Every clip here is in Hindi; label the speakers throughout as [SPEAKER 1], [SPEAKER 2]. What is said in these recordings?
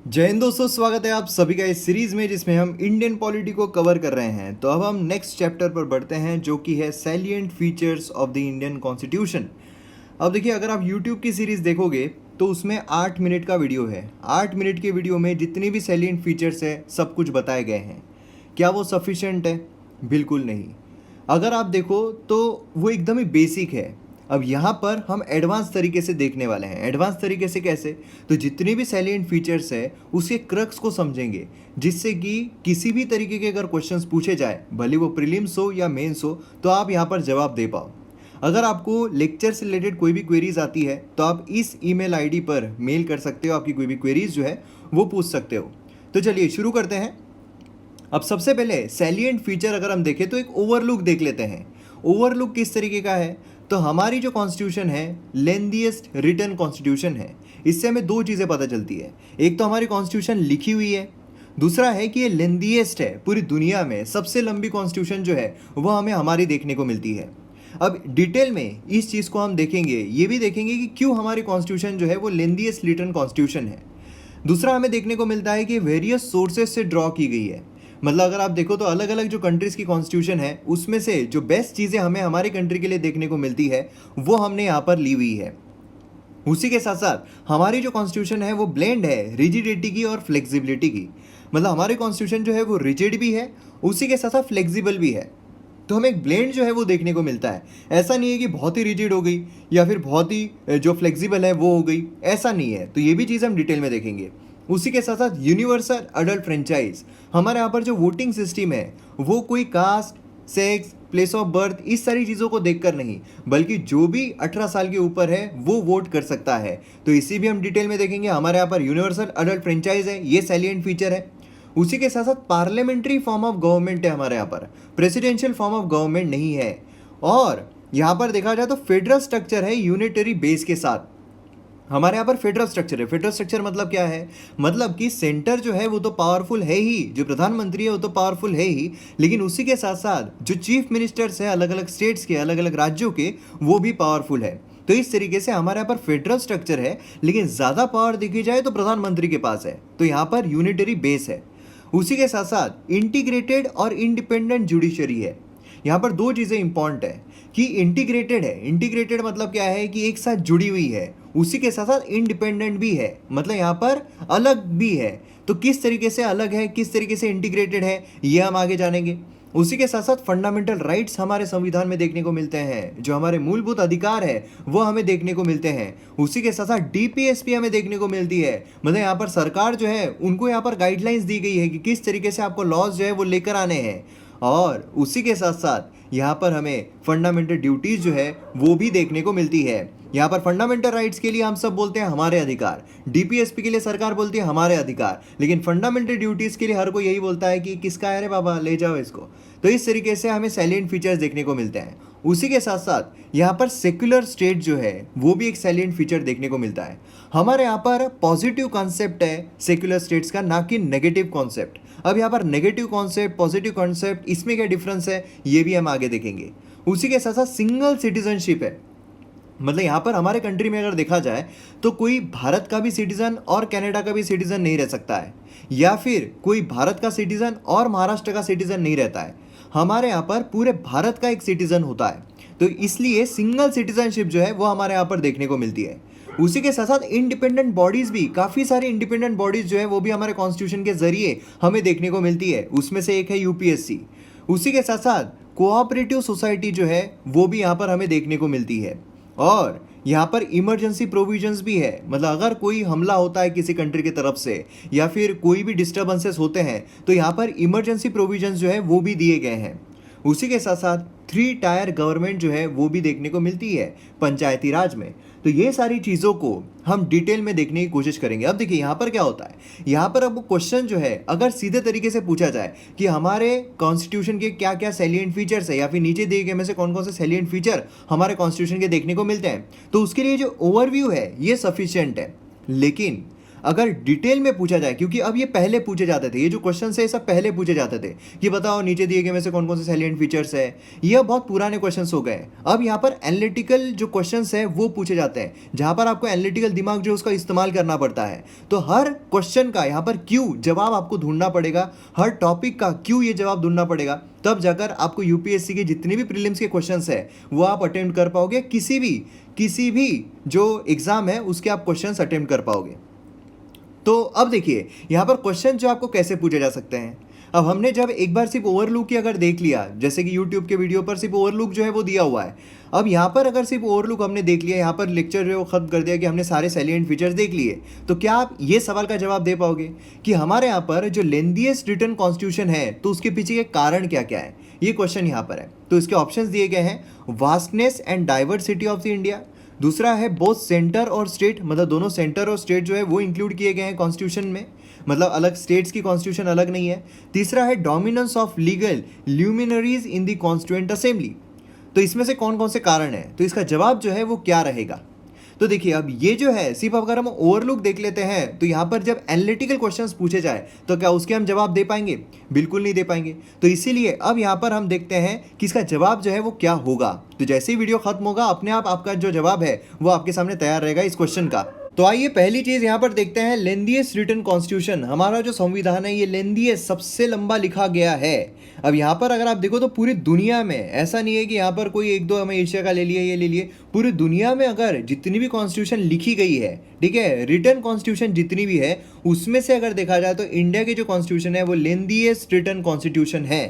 [SPEAKER 1] जय हिंद दोस्तों, स्वागत है आप सभी का इस सीरीज में जिसमें हम इंडियन पॉलिटी को कवर कर रहे हैं। तो अब हम नेक्स्ट चैप्टर पर बढ़ते हैं जो कि है salient features of the Indian constitution. अब देखिए, अगर आप यूट्यूब की सीरीज देखोगे तो उसमें 8 मिनट का वीडियो है। 8 मिनट के वीडियो में जितनी भी सैलिएंट फीचर्स है सब कुछ बताए गए हैं। क्या वो सफिशेंट है? बिल्कुल नहीं। अगर आप देखो तो वो एकदम ही बेसिक है। अब यहाँ पर हम एडवांस तरीके से देखने वाले हैं। एडवांस तरीके से कैसे? तो जितने भी सैलिएंट फीचर्स है उसके क्रक्स को समझेंगे, जिससे कि किसी भी तरीके के अगर क्वेश्चंस पूछे जाए, भले वो प्रीलिम्स हो या मेंस हो, तो आप यहाँ पर जवाब दे पाओ। अगर आपको लेक्चर से रिलेटेड कोई भी क्वेरीज आती है तो आप इस ईमेल आईडी पर मेल कर सकते हो। आपकी कोई भी क्वेरीज जो है वो पूछ सकते हो। तो चलिए शुरू करते हैं। अब सबसे पहले सैलिएंट फीचर अगर हम देखें तो एक ओवरलुक देख लेते हैं। ओवरलुक किस तरीके का है? तो हमारी जो कॉन्स्टिट्यूशन है लेंथीएस्ट रिटन कॉन्स्टिट्यूशन है। इससे हमें दो चीज़ें पता चलती है। एक तो हमारी कॉन्स्टिट्यूशन लिखी हुई है, दूसरा है कि ये लेंथीएस्ट है। पूरी दुनिया में सबसे लंबी कॉन्स्टिट्यूशन जो है वो हमें हमारी देखने को मिलती है। अब डिटेल में इस चीज़ को हम देखेंगे, ये भी देखेंगे कि क्यों हमारी कॉन्स्टिट्यूशन जो है वो लेंथीएस्ट रिटन कॉन्स्टिट्यूशन है। दूसरा हमें देखने को मिलता है कि वेरियस सोर्सेज से ड्रॉ की गई है। मतलब अगर आप देखो तो अलग अलग जो कंट्रीज़ की कॉन्स्टिट्यूशन है उसमें से जो बेस्ट चीज़ें हमें हमारे कंट्री के लिए देखने को मिलती है वो हमने यहाँ पर ली हुई है। उसी के साथ साथ हमारी जो कॉन्स्टिट्यूशन है वो ब्लेंड है रिजिडिटी की और फ्लेक्सिबिलिटी की। मतलब हमारी कॉन्स्टिट्यूशन जो है वो रिजिड भी है, उसी के साथ साथ फ्लेक्सिबल भी है। तो हमें एक ब्लेंड जो है वो देखने को मिलता है। ऐसा नहीं है कि बहुत ही रिजिड हो गई या फिर बहुत ही जो फ्लेक्सिबल है वो हो गई, ऐसा नहीं है। तो ये भी चीज़ हम डिटेल में देखेंगे। उसी के साथ साथ यूनिवर्सल अडल्ट फ्रेंचाइज। हमारे यहाँ पर जो वोटिंग सिस्टम है वो कोई caste, sex, place of birth, इस सारी चीज़ों को देखकर नहीं, बल्कि जो भी 18 साल के ऊपर है वो वोट कर सकता है। तो इसी भी हम डिटेल में देखेंगे। हमारे यहाँ पर यूनिवर्सल अडल्ट फ्रेंचाइज है, ये सैलिएंट फीचर है। उसी के साथ साथ पार्लियामेंट्री फॉर्म ऑफ गवर्नमेंट है हमारे यहाँ पर, प्रेसिडेंशियल फॉर्म ऑफ गवर्नमेंट नहीं है। और यहाँ पर देखा जाए तो फेडरल स्ट्रक्चर है यूनिटरी बेस के साथ। हमारे यहाँ पर फेडरल स्ट्रक्चर है। फेडरल स्ट्रक्चर मतलब क्या है? मतलब कि सेंटर जो है वो तो पावरफुल है ही, जो प्रधानमंत्री है वो तो पावरफुल है ही, लेकिन उसी के साथ साथ जो चीफ मिनिस्टर्स हैं अलग अलग स्टेट्स के, अलग अलग राज्यों के, वो भी पावरफुल है। तो इस तरीके से हमारे यहाँ पर फेडरल स्ट्रक्चर है, लेकिन ज़्यादा पावर देखी जाए तो प्रधानमंत्री के पास है। तो यहाँ पर यूनिटरी बेस है। उसी के साथ साथ इंटीग्रेटेड और इंडिपेंडेंट जुडिशरी है। यहाँ पर दो चीज़ें इंपॉर्टेंट है कि इंटीग्रेटेड है। इंटीग्रेटेड मतलब क्या है कि एक साथ जुड़ी हुई है, उसी के साथ साथ इंडिपेंडेंट भी है, मतलब यहाँ पर अलग भी है। तो किस तरीके से अलग है, किस तरीके से इंटीग्रेटेड है, ये हम आगे जानेंगे। उसी के साथ साथ फंडामेंटल राइट्स हमारे संविधान में देखने को मिलते हैं। जो हमारे मूलभूत अधिकार है वो हमें देखने को मिलते हैं। उसी के साथ साथ डीपीएसपी हमें देखने को मिलती है। मतलब यहाँ पर सरकार जो है उनको यहाँ पर गाइडलाइंस दी गई है कि किस तरीके से आपको लॉज जो है वो लेकर आने हैं। और उसी के साथ साथ यहाँ पर हमें फंडामेंटल ड्यूटीज़ जो है वो भी देखने को मिलती है। यहाँ पर फंडामेंटल राइट्स के लिए हम सब बोलते हैं हमारे अधिकार, डीपीएसपी के लिए सरकार बोलती है हमारे अधिकार, लेकिन फंडामेंटल ड्यूटीज़ के लिए हर कोई यही बोलता है कि किसका है रे बाबा, ले जाओ इसको। तो इस तरीके से हमें सैलिएंट फीचर्स देखने को मिलते हैं। उसी के साथ साथ यहाँ पर सेक्युलर स्टेट जो है वो भी एक सैलिएंट फीचर देखने को मिलता है। हमारे यहाँ पर पॉजिटिव कॉन्सेप्ट है सेक्युलर स्टेट्स का, ना कि नेगेटिव कॉन्सेप्ट। अब यहाँ पर नेगेटिव कॉन्सेप्ट, पॉजिटिव कॉन्सेप्ट, इसमें क्या डिफरेंस है ये भी हम आगे देखेंगे। उसी के साथ साथ सिंगल सिटीजनशिप है। मतलब यहाँ पर हमारे कंट्री में अगर देखा जाए तो कोई भारत का भी सिटीजन और कनाडा का भी सिटीजन नहीं रह सकता है, या फिर कोई भारत का सिटीजन और महाराष्ट्र का सिटीजन नहीं रहता है। हमारे यहाँ पर पूरे भारत का एक सिटीजन होता है। तो इसलिए सिंगल सिटीजनशिप जो है वो हमारे यहाँ पर देखने को मिलती है। उसी के साथ साथ इंडिपेंडेंट बॉडीज़ भी, काफ़ी सारी इंडिपेंडेंट बॉडीज़ जो है वो भी हमारे कॉन्स्टिट्यूशन के जरिए हमें देखने को मिलती है। उसमें से एक है यूपीएससी। उसी के साथ साथ कोऑपरेटिव सोसाइटी जो है वो भी यहाँ पर हमें देखने को मिलती है। और यहाँ पर इमरजेंसी प्रोविजंस भी है। मतलब अगर कोई हमला होता है किसी कंट्री की तरफ से या फिर कोई भी डिस्टर्बेंसेस होते हैं तो यहाँ पर इमरजेंसी प्रोविजंस जो है वो भी दिए गए हैं। उसी के साथ साथ 3 टायर गवर्नमेंट जो है वो भी देखने को मिलती है पंचायती राज में। तो ये सारी चीज़ों को हम डिटेल में देखने की कोशिश करेंगे। अब देखिए यहाँ पर क्या होता है। यहाँ पर अब क्वेश्चन जो है अगर सीधे तरीके से पूछा जाए कि हमारे कॉन्स्टिट्यूशन के क्या क्या सैलिएंट फीचर्स है या फिर नीचे दिए गए में से कौन कौन से सैलिएंट फीचर हमारे कॉन्स्टिट्यूशन के देखने को मिलते हैं, तो उसके लिए जो ओवरव्यू है ये सफिशिएंट है। लेकिन अगर डिटेल में पूछा जाए, क्योंकि अब ये पहले पूछे जाते थे, ये जो क्वेश्चन है सब पहले पूछे जाते थे कि बताओ नीचे दिए गए में से कौन कौन से सैलिएंट फीचर्स है, ये बहुत पुराने क्वेश्चंस हो गए। अब यहाँ पर एनालिटिकल जो क्वेश्चंस है वो पूछे जाते हैं, जहाँ पर आपको एनालिटिकल दिमाग जो है उसका इस्तेमाल करना पड़ता है। तो हर क्वेश्चन का यहाँ पर क्यों जवाब आपको ढूंढना पड़ेगा, हर टॉपिक का क्यों ये जवाब ढूंढना पड़ेगा, तब जाकर आपको यूपीएससी के जितने भी प्रीलिम्स के क्वेश्चंस है वो आप अटेम्प्ट कर पाओगे, किसी भी जो एग्जाम है उसके आप क्वेश्चंस अटेम्प्ट कर पाओगे। तो अब देखिए यहाँ पर क्वेश्चन जो आपको कैसे पूछे जा सकते हैं। अब हमने जब एक बार सिर्फ ओवरलुक ही अगर देख लिया, जैसे कि यूट्यूब के वीडियो पर सिर्फ ओवरलुक जो है वो दिया हुआ है, अब यहाँ पर अगर सिर्फ ओवरलुक हमने देख लिया, यहाँ पर लेक्चर जो है वो खत्म कर दिया कि हमने सारे सैलिएंट फीचर्स देख लिए, तो क्या आप ये सवाल का जवाब दे पाओगे कि हमारे यहाँ पर जो लेंथीएस्ट रिटन कॉन्स्टिट्यूशन है तो उसके पीछे के कारण क्या क्या है, ये क्वेश्चन यहाँ पर है। तो इसके ऑप्शंस दिए गए हैं, vastness and diversity of the India, दूसरा है बोथ सेंटर और स्टेट, मतलब दोनों सेंटर और स्टेट जो है वो इंक्लूड किए गए हैं कॉन्स्टिट्यूशन में, मतलब अलग स्टेट्स की कॉन्स्टिट्यूशन अलग नहीं है। तीसरा है dominance of legal luminaries in the constituent assembly. तो इसमें से कौन कौन से कारण हैं, तो इसका जवाब जो है वो क्या रहेगा। तो देखिए अब ये जो है सिर्फ अगर हम ओवरलुक देख लेते हैं तो यहाँ पर जब एनालिटिकल क्वेश्चंस पूछे जाए तो क्या उसके हम जवाब दे पाएंगे, बिल्कुल नहीं दे पाएंगे। तो इसीलिए अब यहाँ पर हम देखते हैं कि इसका जवाब जो है वो क्या होगा। तो जैसे ही वीडियो खत्म होगा अपने आप आपका जो जवाब है वो आपके सामने तैयार रहेगा इस क्वेश्चन का। तो आइए पहली चीज यहाँ पर देखते हैं, लेंथीएस्ट रिटन कॉन्स्टिट्यूशन। हमारा जो संविधान है ये लेंथीएस्ट, सबसे लंबा लिखा गया है। अब यहाँ पर अगर आप देखो तो पूरी दुनिया में, ऐसा नहीं है कि यहाँ पर कोई एक दो हमें एशिया का ले लिए ये ले लिए, पूरी दुनिया में अगर जितनी भी कॉन्स्टिट्यूशन लिखी गई है, ठीक है, रिटन कॉन्स्टिट्यूशन जितनी भी है, उसमें से अगर देखा जाए तो इंडिया की जो कॉन्स्टिट्यूशन है वो लेंथीएस्ट रिटन कॉन्स्टिट्यूशन है।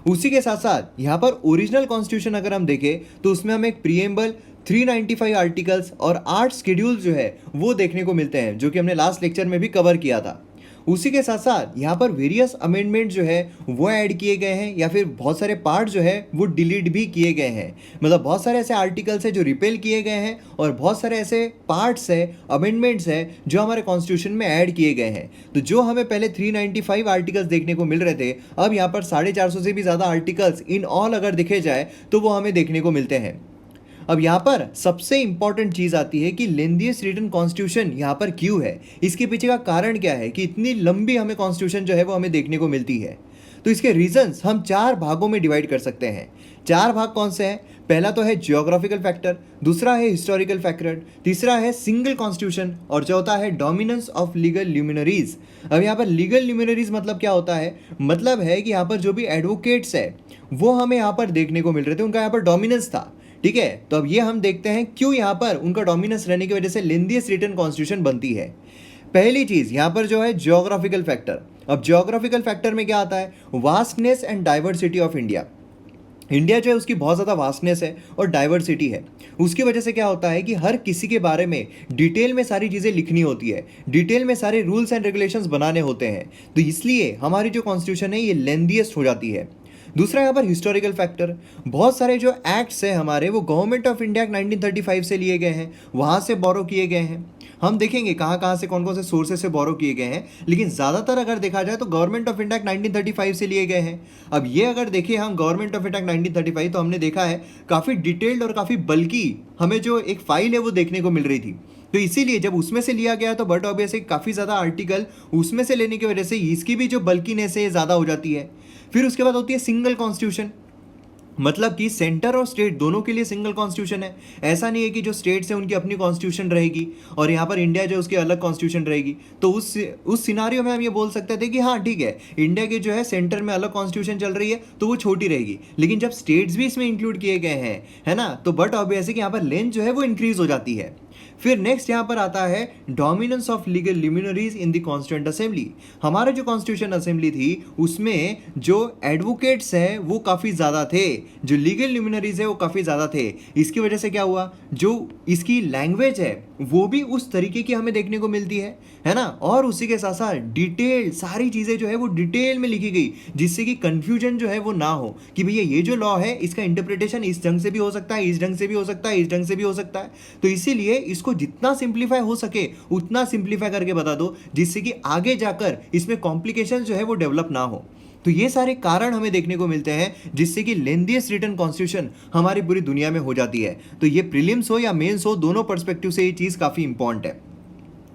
[SPEAKER 1] उसी के साथ साथ यहाँ पर ओरिजिनल कॉन्स्टिट्यूशन अगर हम देखें तो उसमें हमें एक प्रीएम्बल, 395 आर्टिकल्स और 8 शेड्यूल जो है वो देखने को मिलते हैं, जो कि हमने लास्ट लेक्चर में भी कवर किया था। उसी के साथ साथ यहाँ पर वेरियस अमेंडमेंट जो है वो ऐड किए गए हैं, या फिर बहुत सारे पार्ट जो है वो डिलीट भी किए गए हैं। मतलब बहुत सारे ऐसे आर्टिकल्स हैं जो रिपेल किए गए हैं और बहुत सारे ऐसे पार्ट्स है, अमेंडमेंट्स है जो हमारे कॉन्स्टिट्यूशन में ऐड किए गए हैं। तो जो हमें पहले 395 आर्टिकल्स देखने को मिल रहे थे, अब यहाँ पर 450 से भी ज़्यादा आर्टिकल्स इन ऑल अगर देखे जाए तो वो हमें देखने को मिलते हैं। अब यहाँ पर सबसे इंपॉर्टेंट चीज़ आती है कि लेंथीएस्ट रिटन कॉन्स्टिट्यूशन यहाँ पर क्यों है, इसके पीछे का कारण क्या है कि इतनी लंबी हमें कॉन्स्टिट्यूशन जो है वो हमें देखने को मिलती है। तो इसके रीजंस हम 4 भागों में डिवाइड कर सकते हैं। 4 भाग कौन से हैं? पहला तो है जियोग्राफिकल फैक्टर, दूसरा है हिस्टोरिकल फैक्टर, तीसरा है सिंगल कॉन्स्टिट्यूशन और चौथा है डोमिनेंस ऑफ लीगल ल्यूमिनरीज। अब यहाँ पर लीगल ल्यूमिनरीज मतलब क्या होता है? मतलब है कि यहाँ पर जो भी एडवोकेट्स है वो हमें यहाँ पर देखने को मिल रहे थे, उनका यहाँ पर डोमिनेंस था, ठीक है। तो अब ये हम देखते हैं क्यों यहाँ पर उनका डोमिनेंस रहने की वजह से लेंथीएस्ट रिटन कॉन्स्टिट्यूशन बनती है। पहली चीज यहाँ पर जो है जियोग्राफिकल फैक्टर। अब जियोग्राफिकल फैक्टर में क्या आता है? Vastness and diversity of India. India जो है उसकी बहुत ज़्यादा वास्टनेस है और डाइवर्सिटी है, उसकी वजह से क्या होता है कि हर किसी के बारे में डिटेल में सारी चीज़ें लिखनी होती है, डिटेल में सारे रूल्स एंड रेगुलेशंस बनाने होते हैं। तो इसलिए हमारी जो कॉन्स्टिट्यूशन है ये लेंथीएस्ट हो जाती है। दूसरा यहाँ पर हिस्टोरिकल फैक्टर। बहुत सारे जो एक्ट्स हैं हमारे वो गवर्नमेंट ऑफ इंडिया 1935 से लिए गए हैं, वहाँ से बोरो किए गए हैं। हम देखेंगे कहाँ कहाँ से कौन कौन से सोर्सेस से बोरो किए गए हैं, लेकिन ज़्यादातर अगर देखा जाए तो गवर्नमेंट ऑफ इंडिया 1935 से लिए गए हैं। अब ये अगर देखें हम गवर्नमेंट ऑफ इंडिया 1935, तो हमने देखा है काफ़ी डिटेल्ड और काफ़ी बल्कि हमें जो एक फाइल है वो देखने को मिल रही थी। तो इसीलिए जब उसमें से लिया गया तो बट ऑब्वियसली काफ़ी ज़्यादा आर्टिकल उसमें से लेने की वजह से इसकी भी जो बल्कीनेस है ज़्यादा हो जाती है। फिर उसके बाद होती है सिंगल कॉन्स्टिट्यूशन, मतलब कि सेंटर और स्टेट दोनों के लिए सिंगल कॉन्स्टिट्यूशन है। ऐसा नहीं है कि जो स्टेट्स हैं उनकी अपनी कॉन्स्टिट्यूशन रहेगी और यहाँ पर इंडिया जो उसकी अलग कॉन्स्टिट्यूशन रहेगी। तो उस सिनारियो में हम ये बोल सकते थे कि हाँ ठीक है, इंडिया के जो है सेंटर में अलग कॉन्स्टिट्यूशन चल रही है तो वो छोटी रहेगी, लेकिन जब स्टेट्स भी इसमें इंक्लूड किए गए हैं, है ना, तो बट ऑब्वियस है कि यहाँ पर लेंथ जो है वो इंक्रीज हो जाती है। फिर नेक्स्ट यहाँ पर आता है dominance of legal luminaries in the constituent assembly. हमारा जो कॉन्स्टिट्यूशन असेंबली थी उसमें जो एडवोकेट्स हैं वो काफ़ी ज़्यादा थे, जो लीगल ल्यूमिनरीज है वो काफ़ी ज़्यादा थे। इसकी वजह से क्या हुआ, जो इसकी लैंग्वेज है वो भी उस तरीके की हमें देखने को मिलती है ना। और उसी के साथ साथ डिटेल सारी चीज़ें जो है वो डिटेल में लिखी गई, जिससे कि कन्फ्यूजन जो है वो ना हो कि भैया ये जो लॉ है इसका इंटरप्रिटेशन इस ढंग से भी हो सकता है, इस ढंग से भी हो सकता है, इस ढंग से भी हो सकता है। तो इसीलिए इसको जितना सिंप्लीफाई हो सके उतना सिंप्लीफाई करके बता दो, जिससे कि आगे जाकर इसमें कॉम्प्लिकेशन जो है वो डेवलप ना हो। तो ये सारे कारण हमें देखने को मिलते हैं जिससे कि लेंथीएस्ट रिटन कॉन्स्टिट्यूशन हमारी पूरी दुनिया में हो जाती है। तो ये प्रीलिम्स हो या मेंस हो, दोनों पर्सपेक्टिव से ये चीज़ काफ़ी इंपॉर्टेंट है।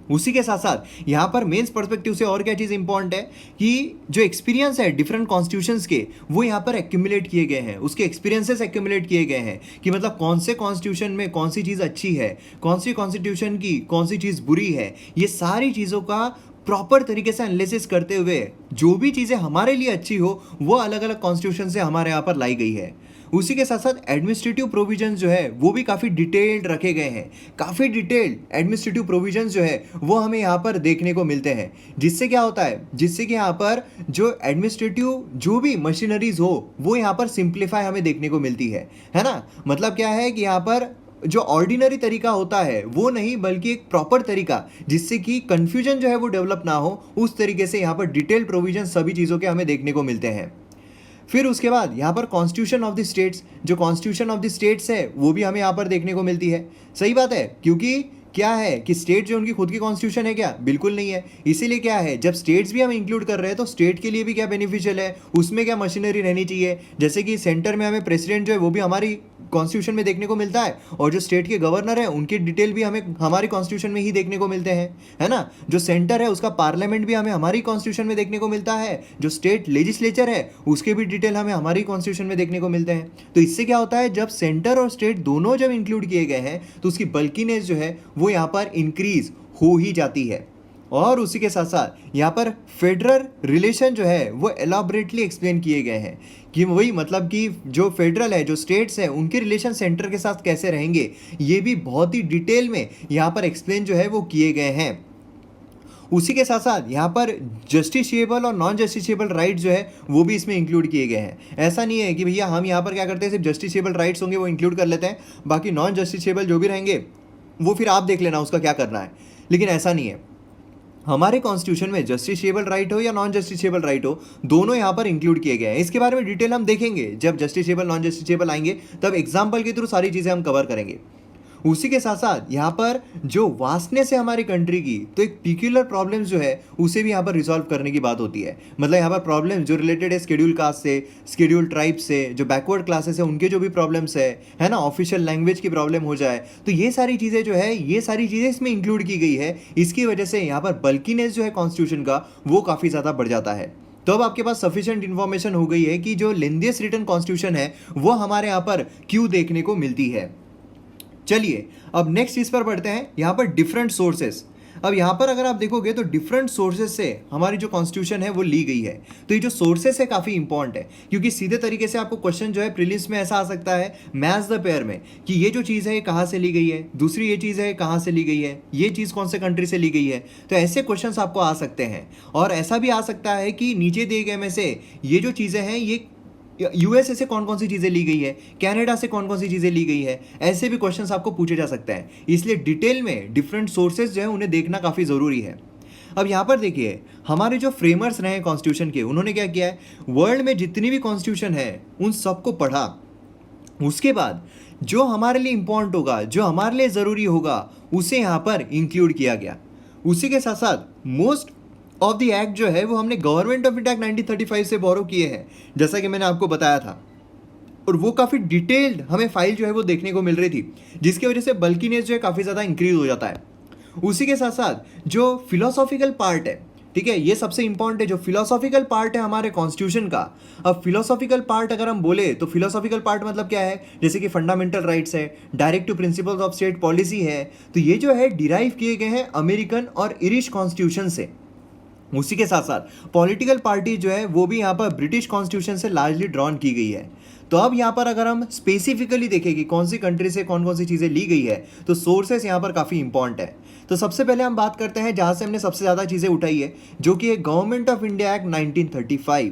[SPEAKER 1] उसी के साथ साथ यहाँ पर मेंस पर्सपेक्टिव से और क्या चीज़ इंपॉर्टेंट है कि जो एक्सपीरियंस है डिफरेंट कॉन्स्टिट्यूशंस के वो यहाँ पर एक्यूमुलेट किए गए हैं, उसके एक्सपीरियंसेस एक्यूमुलेट किए गए हैं कि मतलब कौन से कॉन्स्टिट्यूशन में कौन सी चीज़ अच्छी है, कौन सी कॉन्स्टिट्यूशन की कौन सी चीज़ बुरी है। ये सारी चीज़ों का प्रॉपर तरीके से एनालिसिस करते हुए जो भी चीज़ें हमारे लिए अच्छी हो वो अलग अलग कॉन्स्टिट्यूशन से हमारे यहाँ पर लाई गई है। उसी के साथ साथ एडमिनिस्ट्रेटिव प्रोविजंस जो है वो भी काफ़ी डिटेल्ड रखे गए हैं, काफ़ी डिटेल्ड एडमिनिस्ट्रेटिव प्रोविजंस जो है वो हमें यहाँ पर देखने को मिलते हैं। जिससे क्या होता है, जिससे कि यहाँ पर जो एडमिनिस्ट्रेटिव जो भी मशीनरीज हो वो यहाँ पर सिंप्लीफाई हमें देखने को मिलती है ना। मतलब क्या है कि यहाँ पर जो ऑर्डिनरी तरीका होता है वो नहीं बल्कि एक प्रॉपर तरीका जिससे कि कंफ्यूजन जो है वो डेवलप ना हो, उस तरीके से यहाँ पर डिटेल प्रोविजन सभी चीज़ों के हमें देखने को मिलते हैं। फिर उसके बाद यहाँ पर कॉन्स्टिट्यूशन ऑफ द स्टेट्स, जो कॉन्स्टिट्यूशन ऑफ द स्टेट्स है वो भी हमें यहाँ पर देखने को मिलती है। सही बात है, क्योंकि क्या है कि स्टेट जो उनकी खुद की कॉन्स्टिट्यूशन है क्या, बिल्कुल नहीं है। इसीलिए क्या है, जब स्टेट्स भी हम इंक्लूड कर रहे हैं तो स्टेट के लिए भी क्या बेनिफिशियल है, उसमें क्या मशीनरी रहनी चाहिए। जैसे कि सेंटर में हमें प्रेसिडेंट जो है वो भी हमारी कॉन्स्टिट्यूशन में देखने को मिलता है, और जो स्टेट के गवर्नर है उनके डिटेल भी हमें हमारी कॉन्स्टिट्यूशन में ही देखने को मिलते हैं, है ना। जो सेंटर है उसका पार्लियामेंट भी हमें हमारी कॉन्स्टिट्यूशन में देखने को मिलता है, जो स्टेट लेजिस्लेचर है उसके भी डिटेल हमें हमारी कॉन्स्टिट्यूशन में देखने को मिलते हैं। तो इससे क्या होता है, जब सेंटर और स्टेट दोनों जब इंक्लूड किए गए हैं तो उसकी बल्कीनेस जो है वो यहाँ पर इंक्रीज हो ही जाती है। और उसी के साथ साथ यहाँ पर फेडरल रिलेशन जो है वो एलाबरेटली एक्सप्लेन किए गए हैं कि वही मतलब कि जो फेडरल है, जो स्टेट्स है, उनके रिलेशन सेंटर के साथ कैसे रहेंगे, ये भी बहुत ही डिटेल में यहाँ पर एक्सप्लेन जो है वो किए गए हैं। उसी के साथ साथ यहाँ पर जस्टिसेबल और नॉन जस्टिसेबल राइट जो है वो भी इसमें इंक्लूड किए गए हैं। ऐसा नहीं है कि भैया हम यहाँ पर क्या करते हैं सिर्फ जस्टिसेबल राइट्स होंगे वो इंक्लूड कर लेते हैं, बाकी नॉन जस्टिसेबल जो भी रहेंगे वो फिर आप देख लेना उसका क्या करना है। लेकिन ऐसा नहीं है, हमारे कॉन्स्टिट्यूशन में जस्टिसेबल राइट हो या नॉन जस्टिसेबल राइट हो, दोनों यहाँ पर इंक्लूड किए गए हैं। इसके बारे में डिटेल हम देखेंगे जब जस्टिसेबल नॉन जस्टिसेबल आएंगे, तब एग्जाम्पल के थ्रू सारी चीज़ें हम कवर करेंगे। उसी के साथ साथ यहाँ पर जो वास्टनेस है हमारी कंट्री की, तो एक पर्टिकुलर प्रॉब्लम जो है उसे भी यहाँ पर रिजॉल्व करने की बात होती है। मतलब यहाँ पर प्रॉब्लम जो रिलेटेड है शेड्यूल कास्ट से, शेड्यूल ट्राइब से, जो बैकवर्ड क्लासेस है उनके जो भी प्रॉब्लम्स है ना, ऑफिशियल लैंग्वेज की प्रॉब्लम हो जाए, तो ये सारी चीज़ें जो है ये सारी चीज़ें इसमें इंक्लूड की गई है। इसकी वजह से यहाँ पर बल्कीनेस जो है कॉन्स्टिट्यूशन का वो काफ़ी ज़्यादा बढ़ जाता है। तो अब आपके पास सफिशिएंट इन्फॉर्मेशन हो गई है कि जो लेंथीएस्ट रिटन कॉन्स्टिट्यूशन है वो हमारे यहाँ पर क्यों देखने को मिलती है। चलिए अब नेक्स्ट चीज पर बढ़ते हैं, यहाँ पर डिफरेंट सोर्सेस। अब यहाँ पर अगर आप देखोगे तो डिफरेंट सोर्सेस से हमारी जो कॉन्स्टिट्यूशन है वो ली गई है। तो ये जो सोर्सेस है काफ़ी इंपॉर्टेंट है, क्योंकि सीधे तरीके से आपको क्वेश्चन जो है प्रीलिम्स में ऐसा आ सकता है मैच द पेयर में कि ये जो चीज़ है ये कहाँ से ली गई है, दूसरी ये चीज़ है कहाँ से ली गई है, ये चीज़ कौन से कंट्री से ली गई है। तो ऐसे क्वेश्चन आपको आ सकते हैं। और ऐसा भी आ सकता है कि नीचे दिए गए में से ये जो चीज़ें हैं ये यूएसए से कौन कौन सी चीज़ें ली गई है, कनाडा से कौन कौन सी चीज़ें ली गई है, ऐसे भी क्वेश्चंस आपको पूछे जा सकते हैं। इसलिए डिटेल में डिफरेंट सोर्सेज जो है उन्हें देखना काफ़ी ज़रूरी है। अब यहाँ पर देखिए हमारे जो फ्रेमर्स रहे कॉन्स्टिट्यूशन के, उन्होंने क्या किया है, वर्ल्ड में जितनी भी कॉन्स्टिट्यूशन है उन सबको पढ़ा, उसके बाद जो हमारे लिए इंपॉर्टेंट होगा, जो हमारे लिए ज़रूरी होगा, उसे यहाँ पर इंक्लूड किया गया। उसी के साथ साथ मोस्ट ऑफ द एक्ट जो है वो हमने गवर्नमेंट ऑफ इंडिया एक्ट 1935 से बोरो किए हैं, जैसा कि मैंने आपको बताया था। और वो काफ़ी डिटेल्ड हमें फाइल जो है वो देखने को मिल रही थी, जिसकी वजह से बल्कीनेस जो है काफ़ी ज़्यादा इंक्रीज हो जाता है। उसी के साथ साथ जो फिलोसॉफिकल पार्ट है, ठीक है, ये सबसे इंपॉर्टेंट है, जो फिलोसॉफिकल पार्ट है हमारे कॉन्स्टिट्यूशन का। अब फिलोसॉफिकल पार्ट अगर हम बोले तो फिलोसॉफिकल पार्ट मतलब क्या है, जैसे कि फंडामेंटल राइट्स है, directive principles of state policy है, तो ये जो है डिराइव किए गए हैं अमेरिकन और इरिश कॉन्स्टिट्यूशन से। उसी के साथ साथ पॉलिटिकल पार्टी जो है वो भी यहाँ पर ब्रिटिश कॉन्स्टिट्यूशन से लार्जली ड्रॉन की गई है। तो अब यहाँ पर अगर हम स्पेसिफिकली देखें कि कौन सी कंट्री से कौन कौन सी चीज़ें ली गई है, तो सोर्सेस यहाँ पर काफ़ी इंपॉर्टेंट है। तो सबसे पहले हम बात करते हैं जहाँ से हमने सबसे ज़्यादा चीज़ें उठाई है, जो कि है गवर्नमेंट ऑफ इंडिया एक्ट 1935।